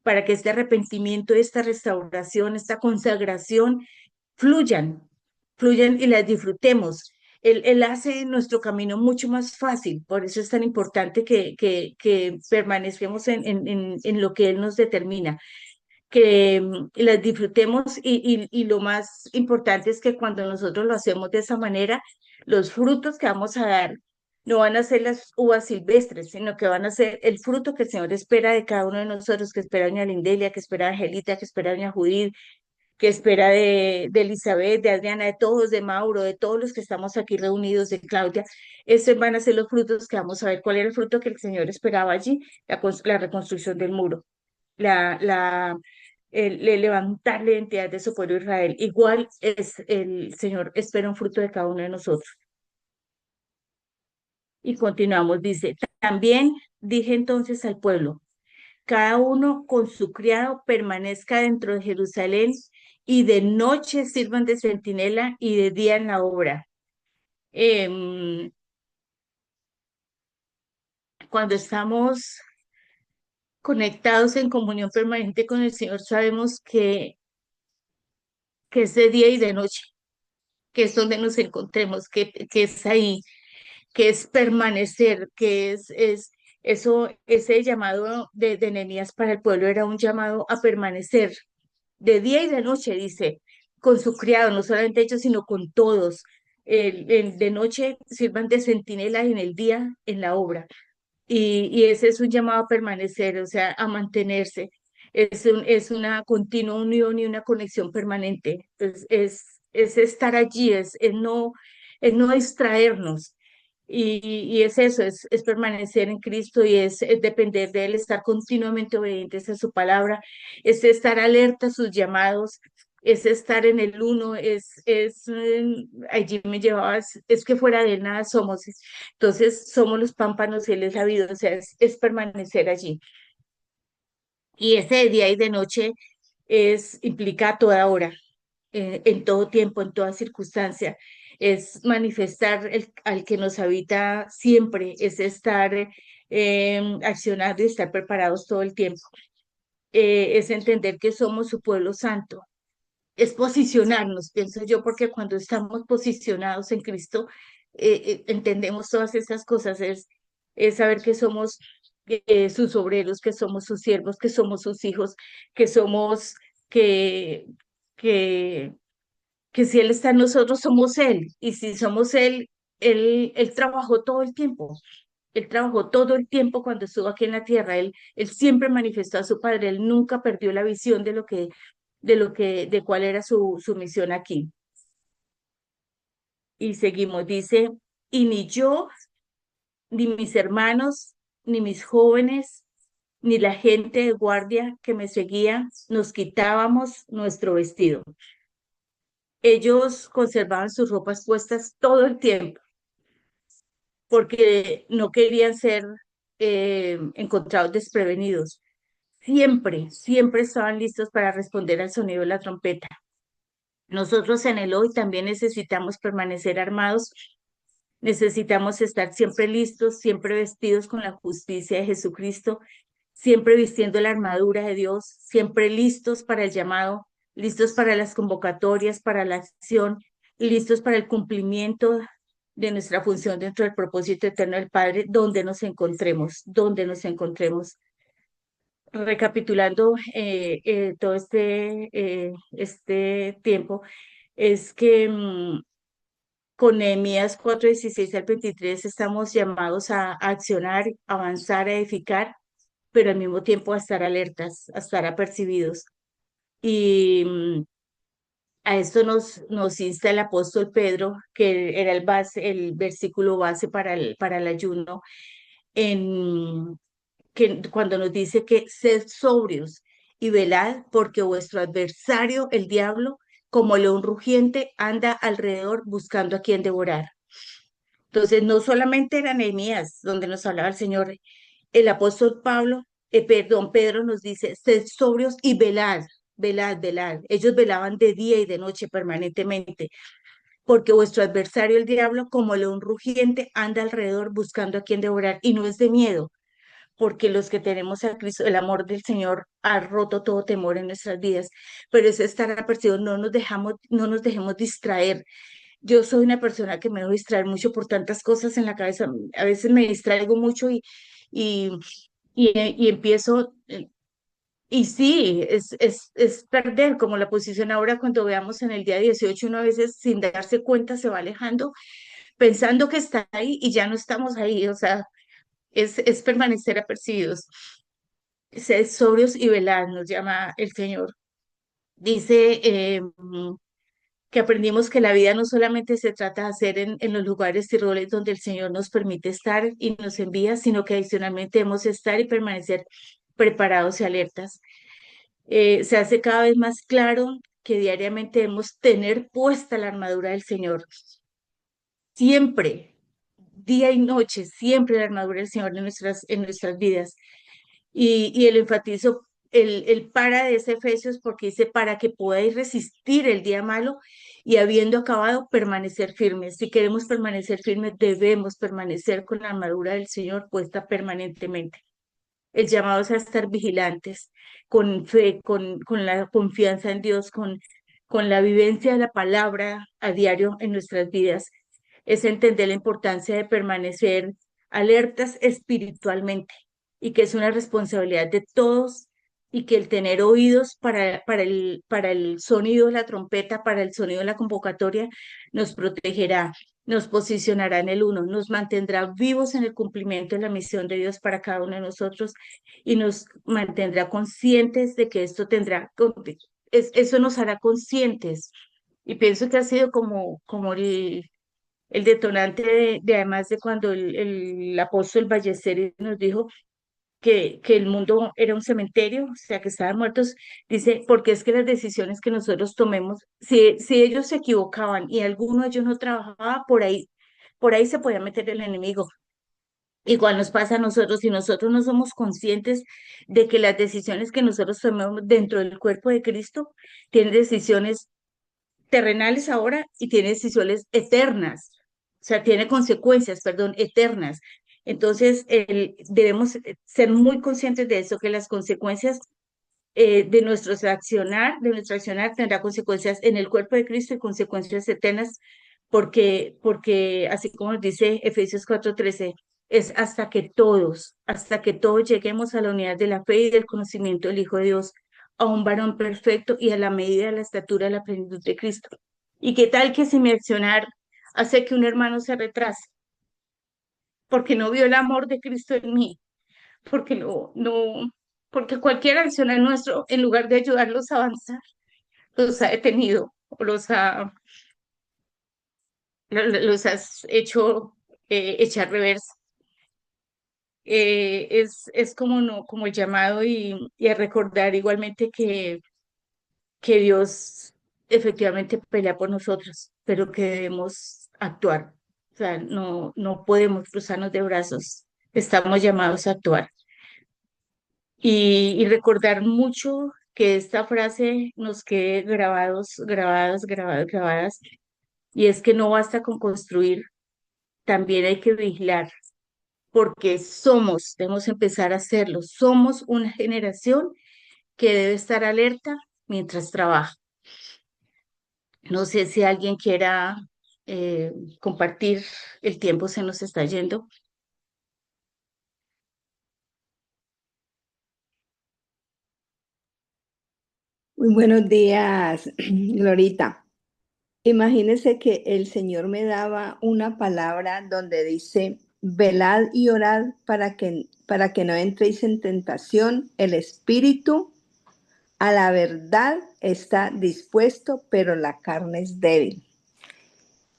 para que este arrepentimiento, esta restauración, esta consagración fluyan, fluyan y las disfrutemos. Él hace nuestro camino mucho más fácil, por eso es tan importante que permanezcamos en lo que Él nos determina. que las disfrutemos y lo más importante es que cuando nosotros lo hacemos de esa manera, los frutos que vamos a dar no van a ser las uvas silvestres, sino que van a ser el fruto que el Señor espera de cada uno de nosotros, que espera doña Lindelia, que espera Angelita, que espera doña Judith, que espera de Elizabeth, de Adriana, de todos, de Mauro, de todos los que estamos aquí reunidos, de Claudia. Esos van a ser los frutos que vamos a ver. ¿Cuál era el fruto que el Señor esperaba allí? La reconstrucción del muro, la, la, el levantar la identidad de su pueblo Israel. Igual es el Señor espera un fruto de cada uno de nosotros. Y continuamos, dice, también dije entonces al pueblo, cada uno con su criado permanezca dentro de Jerusalén y de noche sirvan de centinela y de día en la obra. Em, Cuando estamos conectados en comunión permanente con el Señor, sabemos que es de día y de noche, que es donde nos encontremos, que es ahí, que es permanecer, es eso, ese llamado de Nehemías para el pueblo era un llamado a permanecer de día y de noche, dice, con su criado, no solamente ellos, sino con todos. De noche sirvan de centinela y en el día en la obra. Y ese es un llamado a permanecer, o sea, a mantenerse. Es una continua unión y una conexión permanente. Es estar allí, es no distraernos. Y es eso, es permanecer en Cristo y es depender de Él, estar continuamente obedientes a su palabra, es estar alerta a sus llamados, es estar en el uno, allí me llevabas, es que fuera de Él nada somos. Entonces somos los pámpanos y Él es la vida, o sea, es permanecer allí. Y ese de día y de noche implica a toda hora, en todo tiempo, en toda circunstancia. Es manifestar al que nos habita siempre, es estar accionando y estar preparados todo el tiempo. Es entender que somos su pueblo santo, es posicionarnos, pienso yo, porque cuando estamos posicionados en Cristo, entendemos todas esas cosas, es saber que somos sus obreros, que somos sus siervos, que somos sus hijos, que somos, que, que, que si Él está en nosotros, somos Él, y si somos Él, Él trabajó todo el tiempo. Él trabajó todo el tiempo cuando estuvo aquí en la tierra. Él siempre manifestó a su padre. Él nunca perdió la visión de cuál era su misión aquí. Y seguimos, dice, y ni yo, ni mis hermanos, ni mis jóvenes, ni la gente de guardia que me seguía, nos quitábamos nuestro vestido. Ellos conservaban sus ropas puestas todo el tiempo porque no querían ser encontrados desprevenidos. Siempre estaban listos para responder al sonido de la trompeta. Nosotros en el hoy también necesitamos permanecer armados, necesitamos estar siempre listos, siempre vestidos con la justicia de Jesucristo, siempre vistiendo la armadura de Dios, siempre listos para el llamado, listos para las convocatorias, para la acción, listos para el cumplimiento de nuestra función dentro del propósito eterno del Padre, donde nos encontremos. Recapitulando todo este tiempo, es que con Nehemías 4:16 al 23 estamos llamados a accionar, avanzar, a edificar, pero al mismo tiempo a estar alertas, a estar apercibidos. Y a esto nos insta el apóstol Pedro, que era el versículo base para el ayuno, en, que cuando nos dice que sed sobrios y velad, porque vuestro adversario, el diablo, como león rugiente, anda alrededor buscando a quien devorar. Entonces, no solamente era Nehemías donde nos hablaba el Señor, el apóstol Pedro nos dice, sed sobrios y velad, velad. Ellos velaban de día y de noche permanentemente, porque vuestro adversario, el diablo, como león rugiente, anda alrededor buscando a quien devorar, y no es de miedo, porque los que tenemos a Cristo, el amor del Señor ha roto todo temor en nuestras vidas, pero es estar apercibidos, no nos dejemos distraer. Yo soy una persona que me dejo distraer mucho por tantas cosas en la cabeza. A veces me distraigo mucho y, y empiezo. Y sí, es perder como la posición ahora cuando veamos en el día 18 uno a veces sin darse cuenta se va alejando pensando que está ahí y ya no estamos ahí, o sea, es permanecer apercibidos. Sed sobrios y velad, nos llama el Señor. Dice que aprendimos que la vida no solamente se trata de hacer en los lugares y roles donde el Señor nos permite estar y nos envía, sino que adicionalmente debemos estar y permanecer preparados y alertas. Se hace cada vez más claro que diariamente debemos tener puesta la armadura del Señor. Siempre, día y noche, siempre la armadura del Señor en nuestras vidas. Y el enfatizo, el para de ese Efesios porque dice, para que podáis resistir el día malo y habiendo acabado, permanecer firmes. Si queremos permanecer firmes, debemos permanecer con la armadura del Señor puesta permanentemente. El llamado es a estar vigilantes, con fe, con la confianza en Dios, con la vivencia de la palabra a diario en nuestras vidas. Es entender la importancia de permanecer alertas espiritualmente y que es una responsabilidad de todos y que el tener oídos para el sonido de la trompeta, para el sonido de la convocatoria, nos protegerá, nos posicionará en el uno, nos mantendrá vivos en el cumplimiento de la misión de Dios para cada uno de nosotros y nos mantendrá conscientes de que esto tendrá, eso nos hará conscientes. Y pienso que ha sido como el detonante de además de cuando el apóstol Ballesteros nos dijo que el mundo era un cementerio, o sea, que estaban muertos, dice, porque es que las decisiones que nosotros tomemos, si ellos se equivocaban y alguno de ellos no trabajaba, por ahí se podía meter el enemigo. Igual nos pasa a nosotros, si nosotros no somos conscientes de que las decisiones que nosotros tomemos dentro del cuerpo de Cristo tienen decisiones terrenales ahora y tiene decisiones eternas, o sea, tiene consecuencias, perdón, eternas. Entonces, debemos ser muy conscientes de eso, que las consecuencias de nuestro accionar tendrá consecuencias en el cuerpo de Cristo y consecuencias eternas, porque así como nos dice Efesios 4:13, es hasta que todos lleguemos a la unidad de la fe y del conocimiento del Hijo de Dios, a un varón perfecto y a la medida de la estatura de la plenitud de Cristo. ¿Y qué tal que si mi accionar hace que un hermano se retrase? Porque no vio el amor de Cristo en mí, porque porque cualquier accionar nuestro, en lugar de ayudarlos a avanzar, los ha detenido o los has hecho echar reversa. Es como, no, como el llamado y a recordar igualmente que Dios efectivamente pelea por nosotros, pero que debemos actuar. O sea, no podemos cruzarnos de brazos, estamos llamados a actuar. Y recordar mucho que esta frase nos quede grabadas, y es que no basta con construir, también hay que vigilar, porque debemos empezar a hacerlo, somos una generación que debe estar alerta mientras trabaja. No sé si alguien quiera eh, compartir, el tiempo se nos está yendo. Muy buenos días, Glorita. Imagínese que el Señor me daba una palabra donde dice, velad y orad para que no entréis en tentación. El espíritu a la verdad está dispuesto, pero la carne es débil.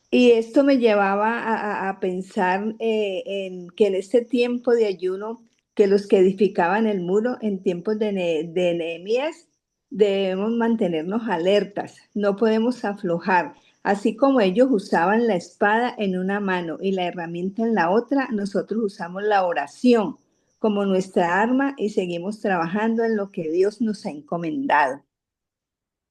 Y esto me llevaba a pensar en que en este tiempo de ayuno, que los que edificaban el muro en tiempos de Nehemías, debemos mantenernos alertas, no podemos aflojar. Así como ellos usaban la espada en una mano y la herramienta en la otra, nosotros usamos la oración como nuestra arma y seguimos trabajando en lo que Dios nos ha encomendado.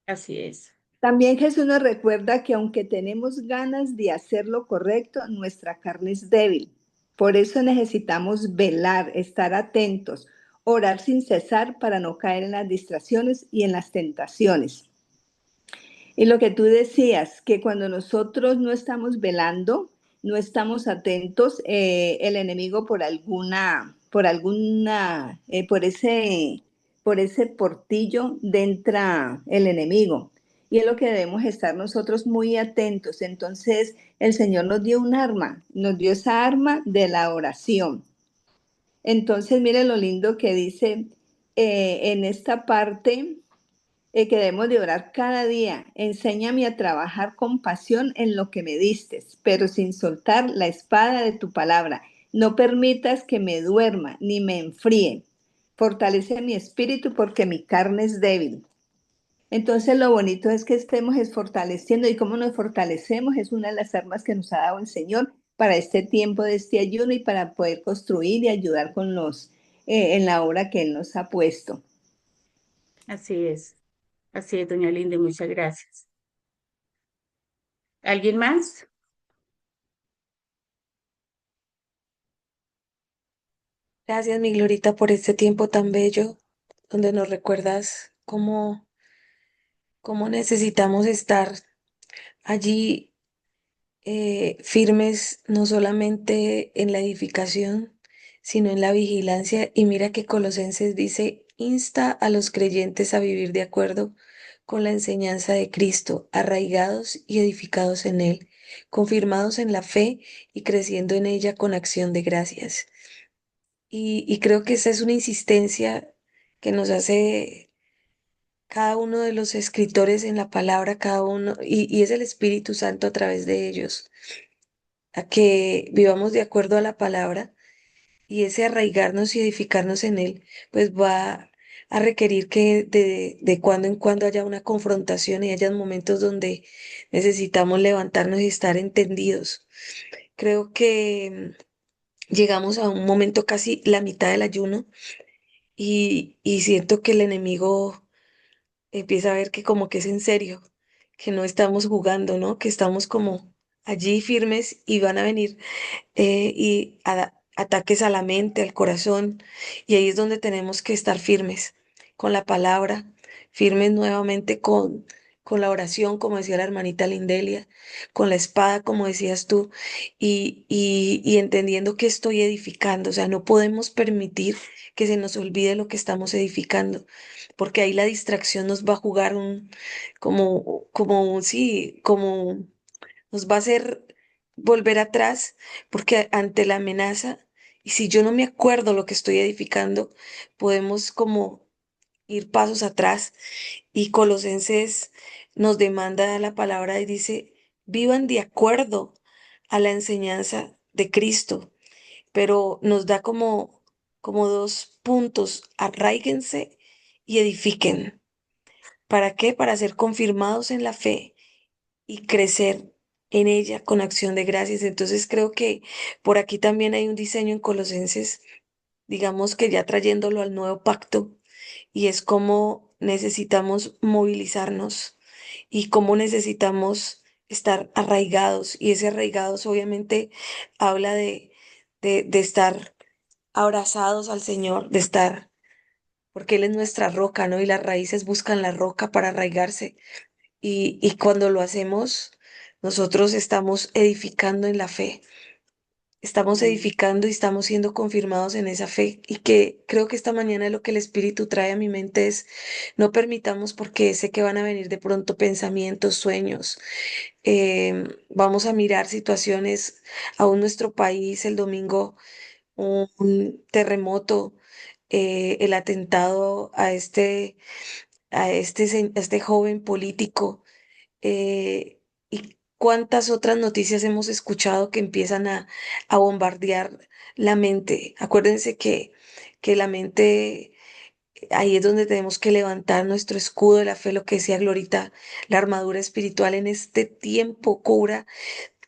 Así es, También Jesús nos recuerda que aunque tenemos ganas de hacer lo correcto, nuestra carne es débil. Por eso necesitamos velar, estar atentos, orar sin cesar para no caer en las distracciones y en las tentaciones. Y lo que tú decías, que cuando nosotros no estamos velando, no estamos atentos, el enemigo por ese por ese portillo entra el enemigo. Y es lo que debemos estar nosotros muy atentos. Entonces, el Señor nos dio un arma, nos dio esa arma de la oración. Entonces, mire lo lindo que dice en esta parte, que debemos de orar cada día. Enséñame a trabajar con pasión en lo que me diste, pero sin soltar la espada de tu palabra. No permitas que me duerma ni me enfríe. Fortalece mi espíritu porque mi carne es débil. Entonces lo bonito es que estemos fortaleciendo, y cómo nos fortalecemos es una de las armas que nos ha dado el Señor para este tiempo de este ayuno y para poder construir y ayudar con en la obra que Él nos ha puesto. así es, doña Linda, muchas gracias. ¿Alguien más? Gracias, mi Glorita, por este tiempo tan bello donde nos recuerdas cómo necesitamos estar allí firmes, no solamente en la edificación, sino en la vigilancia. Y mira que Colosenses dice, insta a los creyentes a vivir de acuerdo con la enseñanza de Cristo, arraigados y edificados en Él, confirmados en la fe y creciendo en ella con acción de gracias. Y creo que esa es una insistencia que nos hace cada uno de los escritores en la palabra, cada uno, y es el Espíritu Santo a través de ellos, a que vivamos de acuerdo a la palabra y ese arraigarnos y edificarnos en él, pues va a requerir que de cuando en cuando haya una confrontación y haya momentos donde necesitamos levantarnos y estar entendidos. Creo que llegamos a un momento casi la mitad del ayuno y siento que el enemigo empieza a ver que como que es en serio, que no estamos jugando, ¿no? Que estamos como allí firmes y van a venir ataques a la mente, al corazón, y ahí es donde tenemos que estar firmes con la palabra, firmes nuevamente con la oración, como decía la hermanita Lindelia, con la espada, como decías tú, y entendiendo que estoy edificando, o sea, no podemos permitir que se nos olvide lo que estamos edificando, porque ahí la distracción nos va a jugar sí, como nos va a hacer volver atrás, porque ante la amenaza, y si yo no me acuerdo lo que estoy edificando, podemos como ir pasos atrás. Y Colosenses nos demanda la palabra y dice, vivan de acuerdo a la enseñanza de Cristo, pero nos da como dos puntos, arraíguense y edifiquen. ¿Para qué? Para ser confirmados en la fe y crecer en ella con acción de gracias. Entonces creo que por aquí también hay un diseño en Colosenses, digamos que ya trayéndolo al nuevo pacto, y es cómo necesitamos movilizarnos y cómo necesitamos estar arraigados. Y ese arraigados obviamente habla de estar abrazados al Señor, de estar, porque Él es nuestra roca, ¿no? Y las raíces buscan la roca para arraigarse. Y cuando lo hacemos, nosotros estamos edificando en la fe, estamos Amén. edificando y estamos siendo confirmados en esa fe. Y que creo que esta mañana lo que el Espíritu trae a mi mente es, no permitamos, porque sé que van a venir de pronto pensamientos, sueños. Vamos a mirar situaciones, aún nuestro país, el domingo, un terremoto, el atentado a este joven político, y cuántas otras noticias hemos escuchado que empiezan a bombardear la mente. Acuérdense que la mente, ahí es donde tenemos que levantar nuestro escudo de la fe, lo que decía Glorita, la armadura espiritual en este tiempo cobra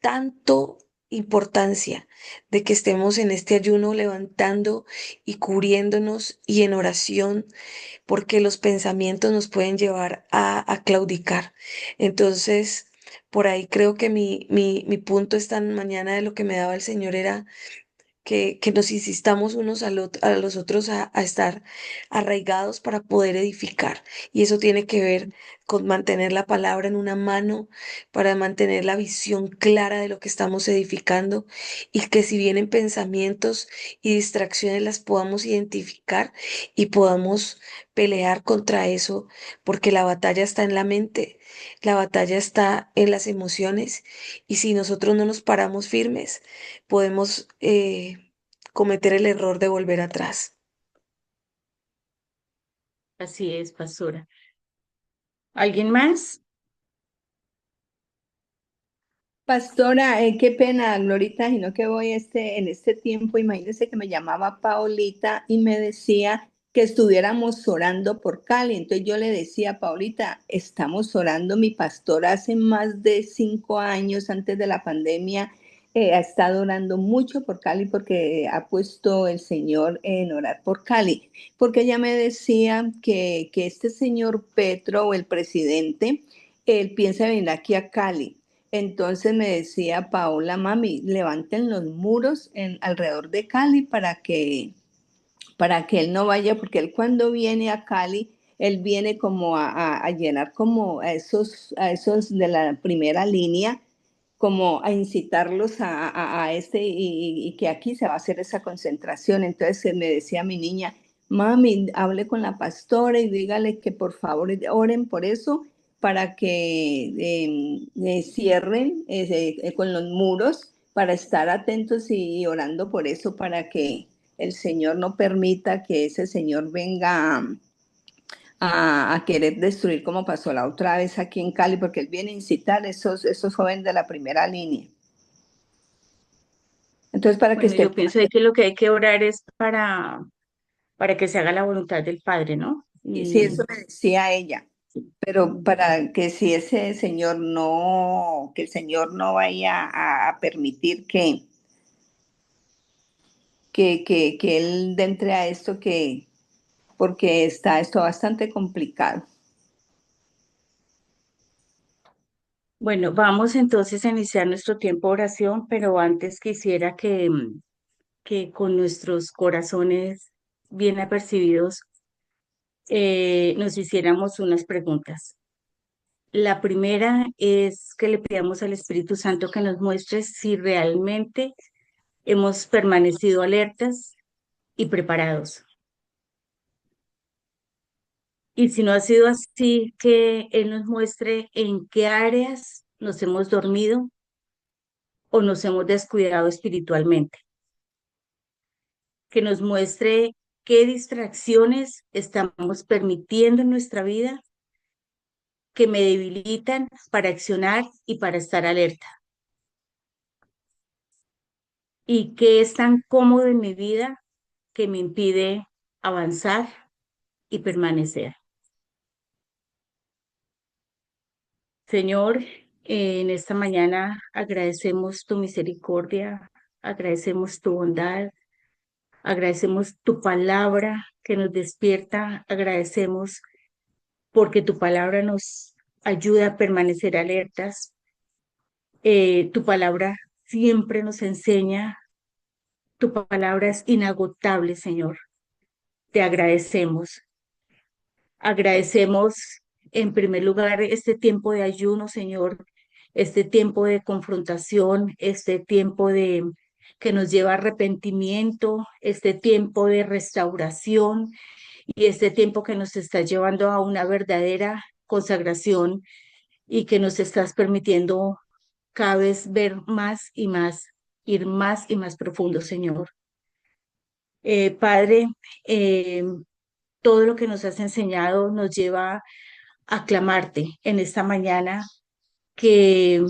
tanto importancia de que estemos en este ayuno levantando y cubriéndonos y en oración, porque los pensamientos nos pueden llevar a claudicar. Entonces, por ahí creo que mi punto esta mañana de lo que me daba el Señor era que nos insistamos unos a los otros a estar arraigados para poder edificar. Y eso tiene que ver con mantener la palabra en una mano, para mantener la visión clara de lo que estamos edificando y que si vienen pensamientos y distracciones las podamos identificar y podamos pelear contra eso, porque la batalla está en la mente, la batalla está en las emociones y si nosotros no nos paramos firmes, podemos cometer el error de volver atrás. Así es, pastora. ¿Alguien más? Pastora, qué pena, Glorita, sino que voy en este tiempo, imagínese que me llamaba Paulita y me decía que estuviéramos orando por Cali. Entonces yo le decía, Paulita, estamos orando, mi pastora hace más de 5 años antes de la pandemia, ha estado orando mucho por Cali porque ha puesto el Señor en orar por Cali. Porque ella me decía que este señor Petro, el presidente, él piensa venir aquí a Cali. Entonces me decía Paola, mami, levanten los muros alrededor de Cali para que él no vaya, porque él cuando viene a Cali, él viene como a llenar como a esos de la primera línea, como a incitarlos a este y que aquí se va a hacer esa concentración. Entonces me decía mi niña, mami, hable con la pastora y dígale que por favor oren por eso para que cierren con los muros para estar atentos y orando por eso para que el Señor no permita que ese Señor venga a querer destruir como pasó la otra vez aquí en Cali, porque él viene a incitar a esos jóvenes de la primera línea. Entonces, para que Bueno, estén, yo pienso de que lo que hay que orar es para que se haga la voluntad del Padre, ¿no? sí, eso me decía ella, pero para que si ese Señor no, que el Señor no vaya a permitir que él entre a esto, porque está esto bastante complicado. Bueno, vamos entonces a iniciar nuestro tiempo de oración, pero antes quisiera que con nuestros corazones bien apercibidos nos hiciéramos unas preguntas. La primera es que le pidamos al Espíritu Santo que nos muestre si realmente hemos permanecido alertas y preparados. Y si no ha sido así, que Él nos muestre en qué áreas nos hemos dormido o nos hemos descuidado espiritualmente. Que nos muestre qué distracciones estamos permitiendo en nuestra vida que me debilitan para accionar y para estar alerta. Y qué es tan cómodo en mi vida que me impide avanzar y permanecer. Señor, en esta mañana agradecemos tu misericordia, agradecemos tu bondad, agradecemos tu palabra que nos despierta, agradecemos porque tu palabra nos ayuda a permanecer alertas. Tu palabra siempre nos enseña, tu palabra es inagotable, Señor. Te agradecemos. Agradecemos en primer lugar este tiempo de ayuno, Señor, este tiempo de confrontación, este tiempo de que nos lleva a arrepentimiento, este tiempo de restauración y este tiempo que nos está llevando a una verdadera consagración y que nos estás permitiendo cada vez ver más y más, ir más y más profundo, Señor. Padre, eh, todo lo que nos has enseñado nos lleva a clamarte en esta mañana, que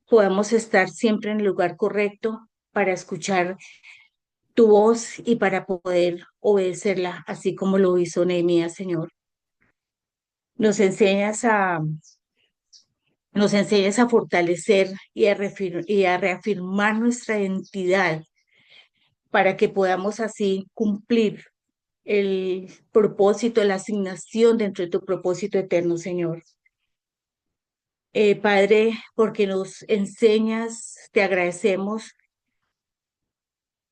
podamos estar siempre en el lugar correcto para escuchar tu voz y para poder obedecerla, así como lo hizo Nehemías, Señor. Nos enseñas a, nos enseñas a fortalecer y a reafirmar nuestra identidad para que podamos así cumplir el propósito, la asignación dentro de tu propósito eterno, Señor. Padre, porque nos enseñas, te agradecemos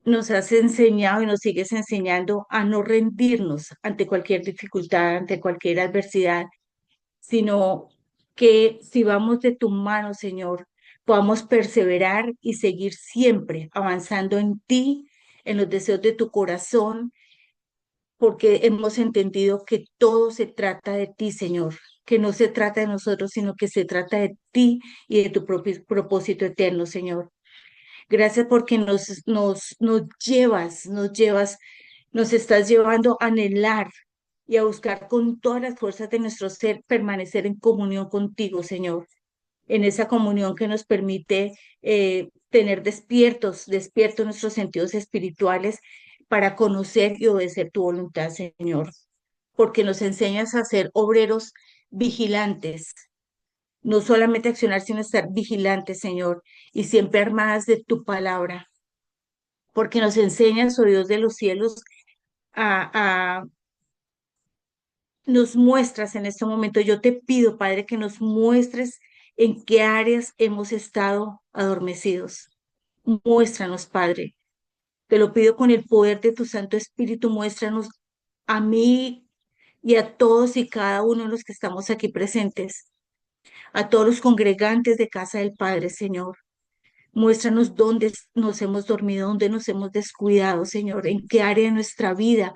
nos has enseñado y nos sigues enseñando a no rendirnos ante cualquier dificultad, ante cualquier adversidad, sino que si vamos de tu mano, Señor, podamos perseverar y seguir siempre avanzando en ti, en los deseos de tu corazón, porque hemos entendido que todo se trata de ti, Señor, que no se trata de nosotros, sino que se trata de ti y de tu propio propósito eterno, Señor. Gracias porque nos estás llevando a anhelar y a buscar con todas las fuerzas de nuestro ser permanecer en comunión contigo, Señor, en esa comunión que nos permite tener despiertos nuestros sentidos espirituales para conocer y obedecer tu voluntad, Señor, porque nos enseñas a ser obreros vigilantes, no solamente accionar, sino estar vigilantes, Señor, y siempre armadas de tu palabra, porque nos enseñas, oh Dios de los cielos, a nos muestras en este momento. Yo te pido, Padre, que nos muestres en qué áreas hemos estado adormecidos. Muéstranos, Padre. Te lo pido con el poder de tu Santo Espíritu. Muéstranos a mí y a todos y cada uno de los que estamos aquí presentes, a todos los congregantes de casa del Padre, Señor. Muéstranos dónde nos hemos dormido, dónde nos hemos descuidado, Señor, en qué área de nuestra vida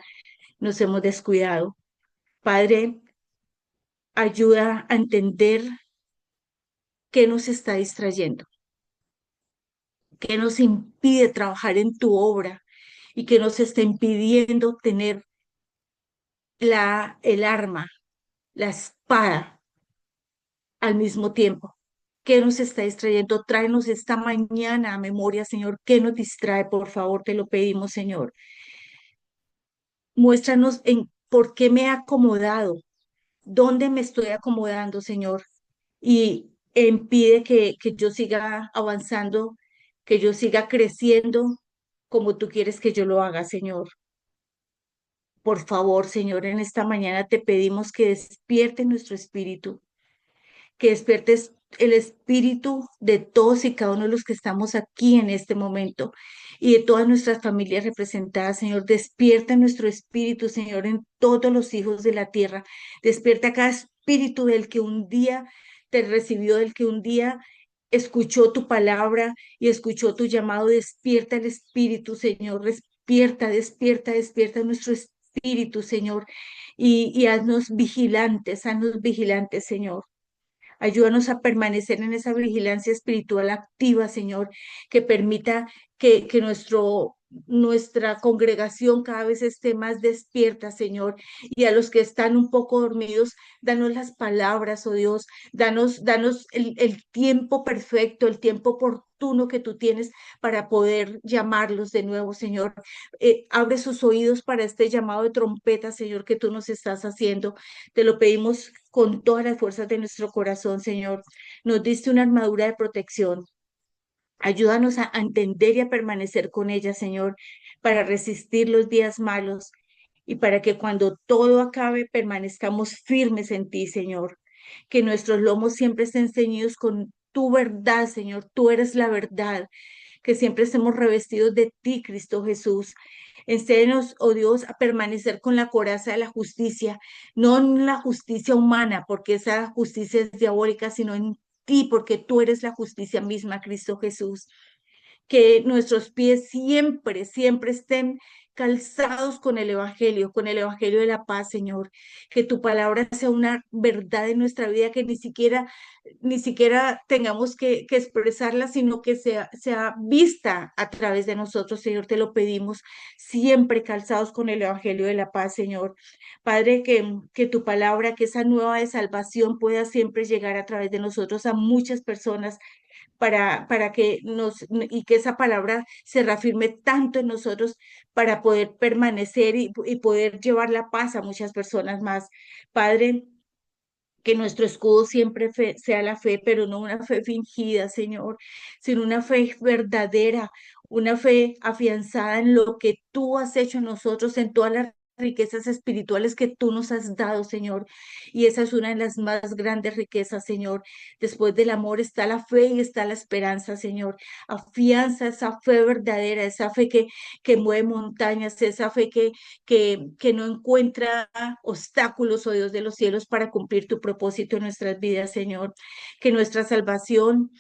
nos hemos descuidado. Padre, ayuda a entender qué nos está distrayendo, qué nos impide trabajar en tu obra y qué nos está impidiendo tener el arma, la espada al mismo tiempo. ¿Qué nos está distrayendo? Tráenos esta mañana a memoria, Señor. ¿Qué nos distrae? Por favor, te lo pedimos, Señor. Muéstranos en por qué me he acomodado, dónde me estoy acomodando, Señor, y impide que yo siga avanzando, que yo siga creciendo como tú quieres que yo lo haga, Señor. Por favor, Señor, en esta mañana te pedimos que despierte nuestro espíritu, que despiertes el espíritu de todos y cada uno de los que estamos aquí en este momento y de todas nuestras familias representadas, Señor. Despierta nuestro espíritu, Señor, en todos los hijos de la tierra. Despierta cada espíritu del que un día te recibió, del que un día escuchó tu palabra y escuchó tu llamado. Despierta el espíritu, Señor. Despierta, despierta, despierta nuestro espíritu, Señor. Y haznos vigilantes, Señor. Ayúdanos a permanecer en esa vigilancia espiritual activa, Señor, que permita que nuestra congregación cada vez esté más despierta, Señor. Y a los que están un poco dormidos, danos las palabras, oh Dios, danos el tiempo perfecto, el tiempo oportuno que tú tienes para poder llamarlos de nuevo, Señor. Abre sus oídos para este llamado de trompeta, Señor, que tú nos estás haciendo. Te lo pedimos con todas las fuerzas de nuestro corazón, Señor. Nos diste una armadura de protección. Ayúdanos a entender y a permanecer con ella, Señor, para resistir los días malos y para que cuando todo acabe permanezcamos firmes en ti, Señor. Que nuestros lomos siempre estén ceñidos con tu verdad, Señor. Tú eres la verdad. Que siempre estemos revestidos de ti, Cristo Jesús. Enséñanos, oh Dios, a permanecer con la coraza de la justicia, no en la justicia humana, porque esa justicia es diabólica, sino en ti, porque tú eres la justicia misma, Cristo Jesús. Que nuestros pies siempre, siempre estén calzados con el evangelio de la paz, Señor. Que tu palabra sea una verdad en nuestra vida, que ni siquiera tengamos que expresarla, sino que sea vista a través de nosotros, Señor. Te lo pedimos, siempre calzados con el evangelio de la paz, Señor. Padre, que tu palabra, que esa nueva de salvación pueda siempre llegar a través de nosotros a muchas personas para que y que esa palabra se reafirme tanto en nosotros para poder permanecer y poder llevar la paz a muchas personas más. Padre, que nuestro escudo siempre sea la fe, pero no una fe fingida, Señor, sino una fe verdadera, una fe afianzada en lo que tú has hecho en nosotros, en todas las riquezas espirituales que tú nos has dado, Señor. Y esa es una de las más grandes riquezas, Señor. Después del amor está la fe y está la esperanza, Señor. Afianza esa fe verdadera, esa fe que mueve montañas, esa fe que no encuentra obstáculos, oh Dios de los cielos, para cumplir tu propósito en nuestras vidas, Señor. Que nuestra salvación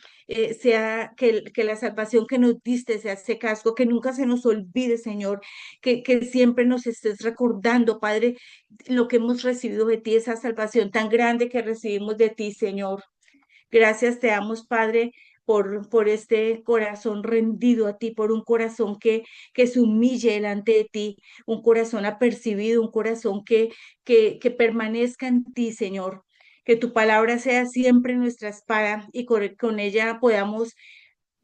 sea, que la salvación que nos diste sea ese casco, que nunca se nos olvide, Señor, que siempre nos estés recordando, Padre, lo que hemos recibido de ti, esa salvación tan grande que recibimos de ti, Señor. Gracias te damos, Padre, por este corazón rendido a ti, por un corazón que se humille delante de ti, un corazón apercibido, un corazón que permanezca en ti, Señor. Que tu palabra sea siempre nuestra espada y con ella podamos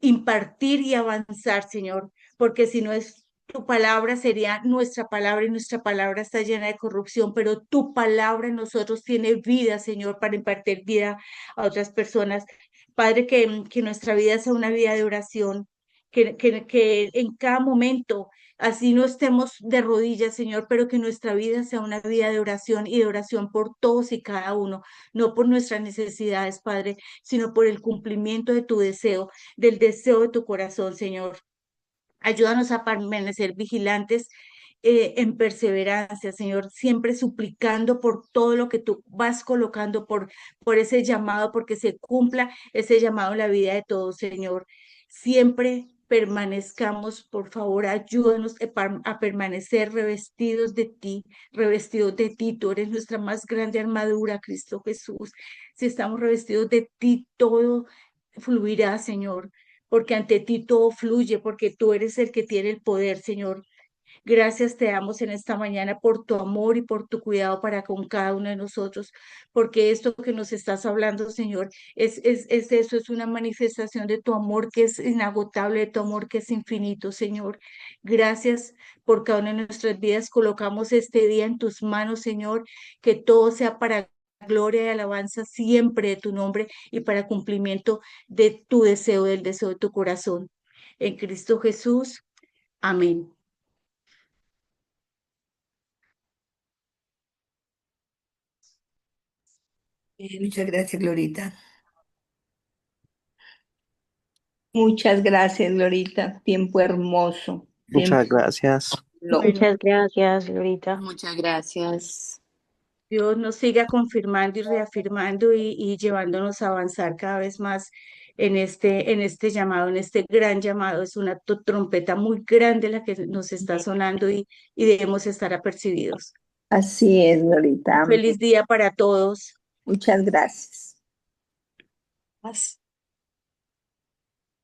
impartir y avanzar, Señor, porque si no es tu palabra, sería nuestra palabra y nuestra palabra está llena de corrupción, pero tu palabra en nosotros tiene vida, Señor, para impartir vida a otras personas. Padre, que nuestra vida sea una vida de oración, que en cada momento, así no estemos de rodillas, Señor, pero que nuestra vida sea una vida de oración y de oración por todos y cada uno, no por nuestras necesidades, Padre, sino por el cumplimiento de tu deseo, del deseo de tu corazón, Señor. Ayúdanos a permanecer vigilantes en perseverancia, Señor, siempre suplicando por todo lo que tú vas colocando, por ese llamado, porque se cumpla ese llamado en la vida de todos, Señor. Siempre permanezcamos, por favor, ayúdanos a permanecer revestidos de ti, revestidos de ti. Tú eres nuestra más grande armadura, Cristo Jesús. Si estamos revestidos de ti, todo fluirá, Señor, porque ante ti todo fluye, porque tú eres el que tiene el poder, Señor. Gracias te damos en esta mañana por tu amor y por tu cuidado para con cada uno de nosotros, porque esto que nos estás hablando, Señor, es eso, es una manifestación de tu amor que es inagotable, de tu amor que es infinito, Señor. Gracias por cada una de nuestras vidas. Colocamos este día en tus manos, Señor, que todo sea para gloria y alabanza siempre de tu nombre y para cumplimiento de tu deseo, del deseo de tu corazón. En Cristo Jesús. Amén. Muchas gracias, Glorita. Muchas gracias, Glorita. Tiempo hermoso. Muchas Tiempo. gracias. Bueno. Muchas gracias, Lorita. Muchas gracias. Dios nos siga confirmando y reafirmando y llevándonos a avanzar cada vez más en este llamado, en este gran llamado. Es una trompeta muy grande la que nos está sonando y debemos estar apercibidos. Así es, Glorita. Un Amén. feliz día para todos. Muchas gracias. Más.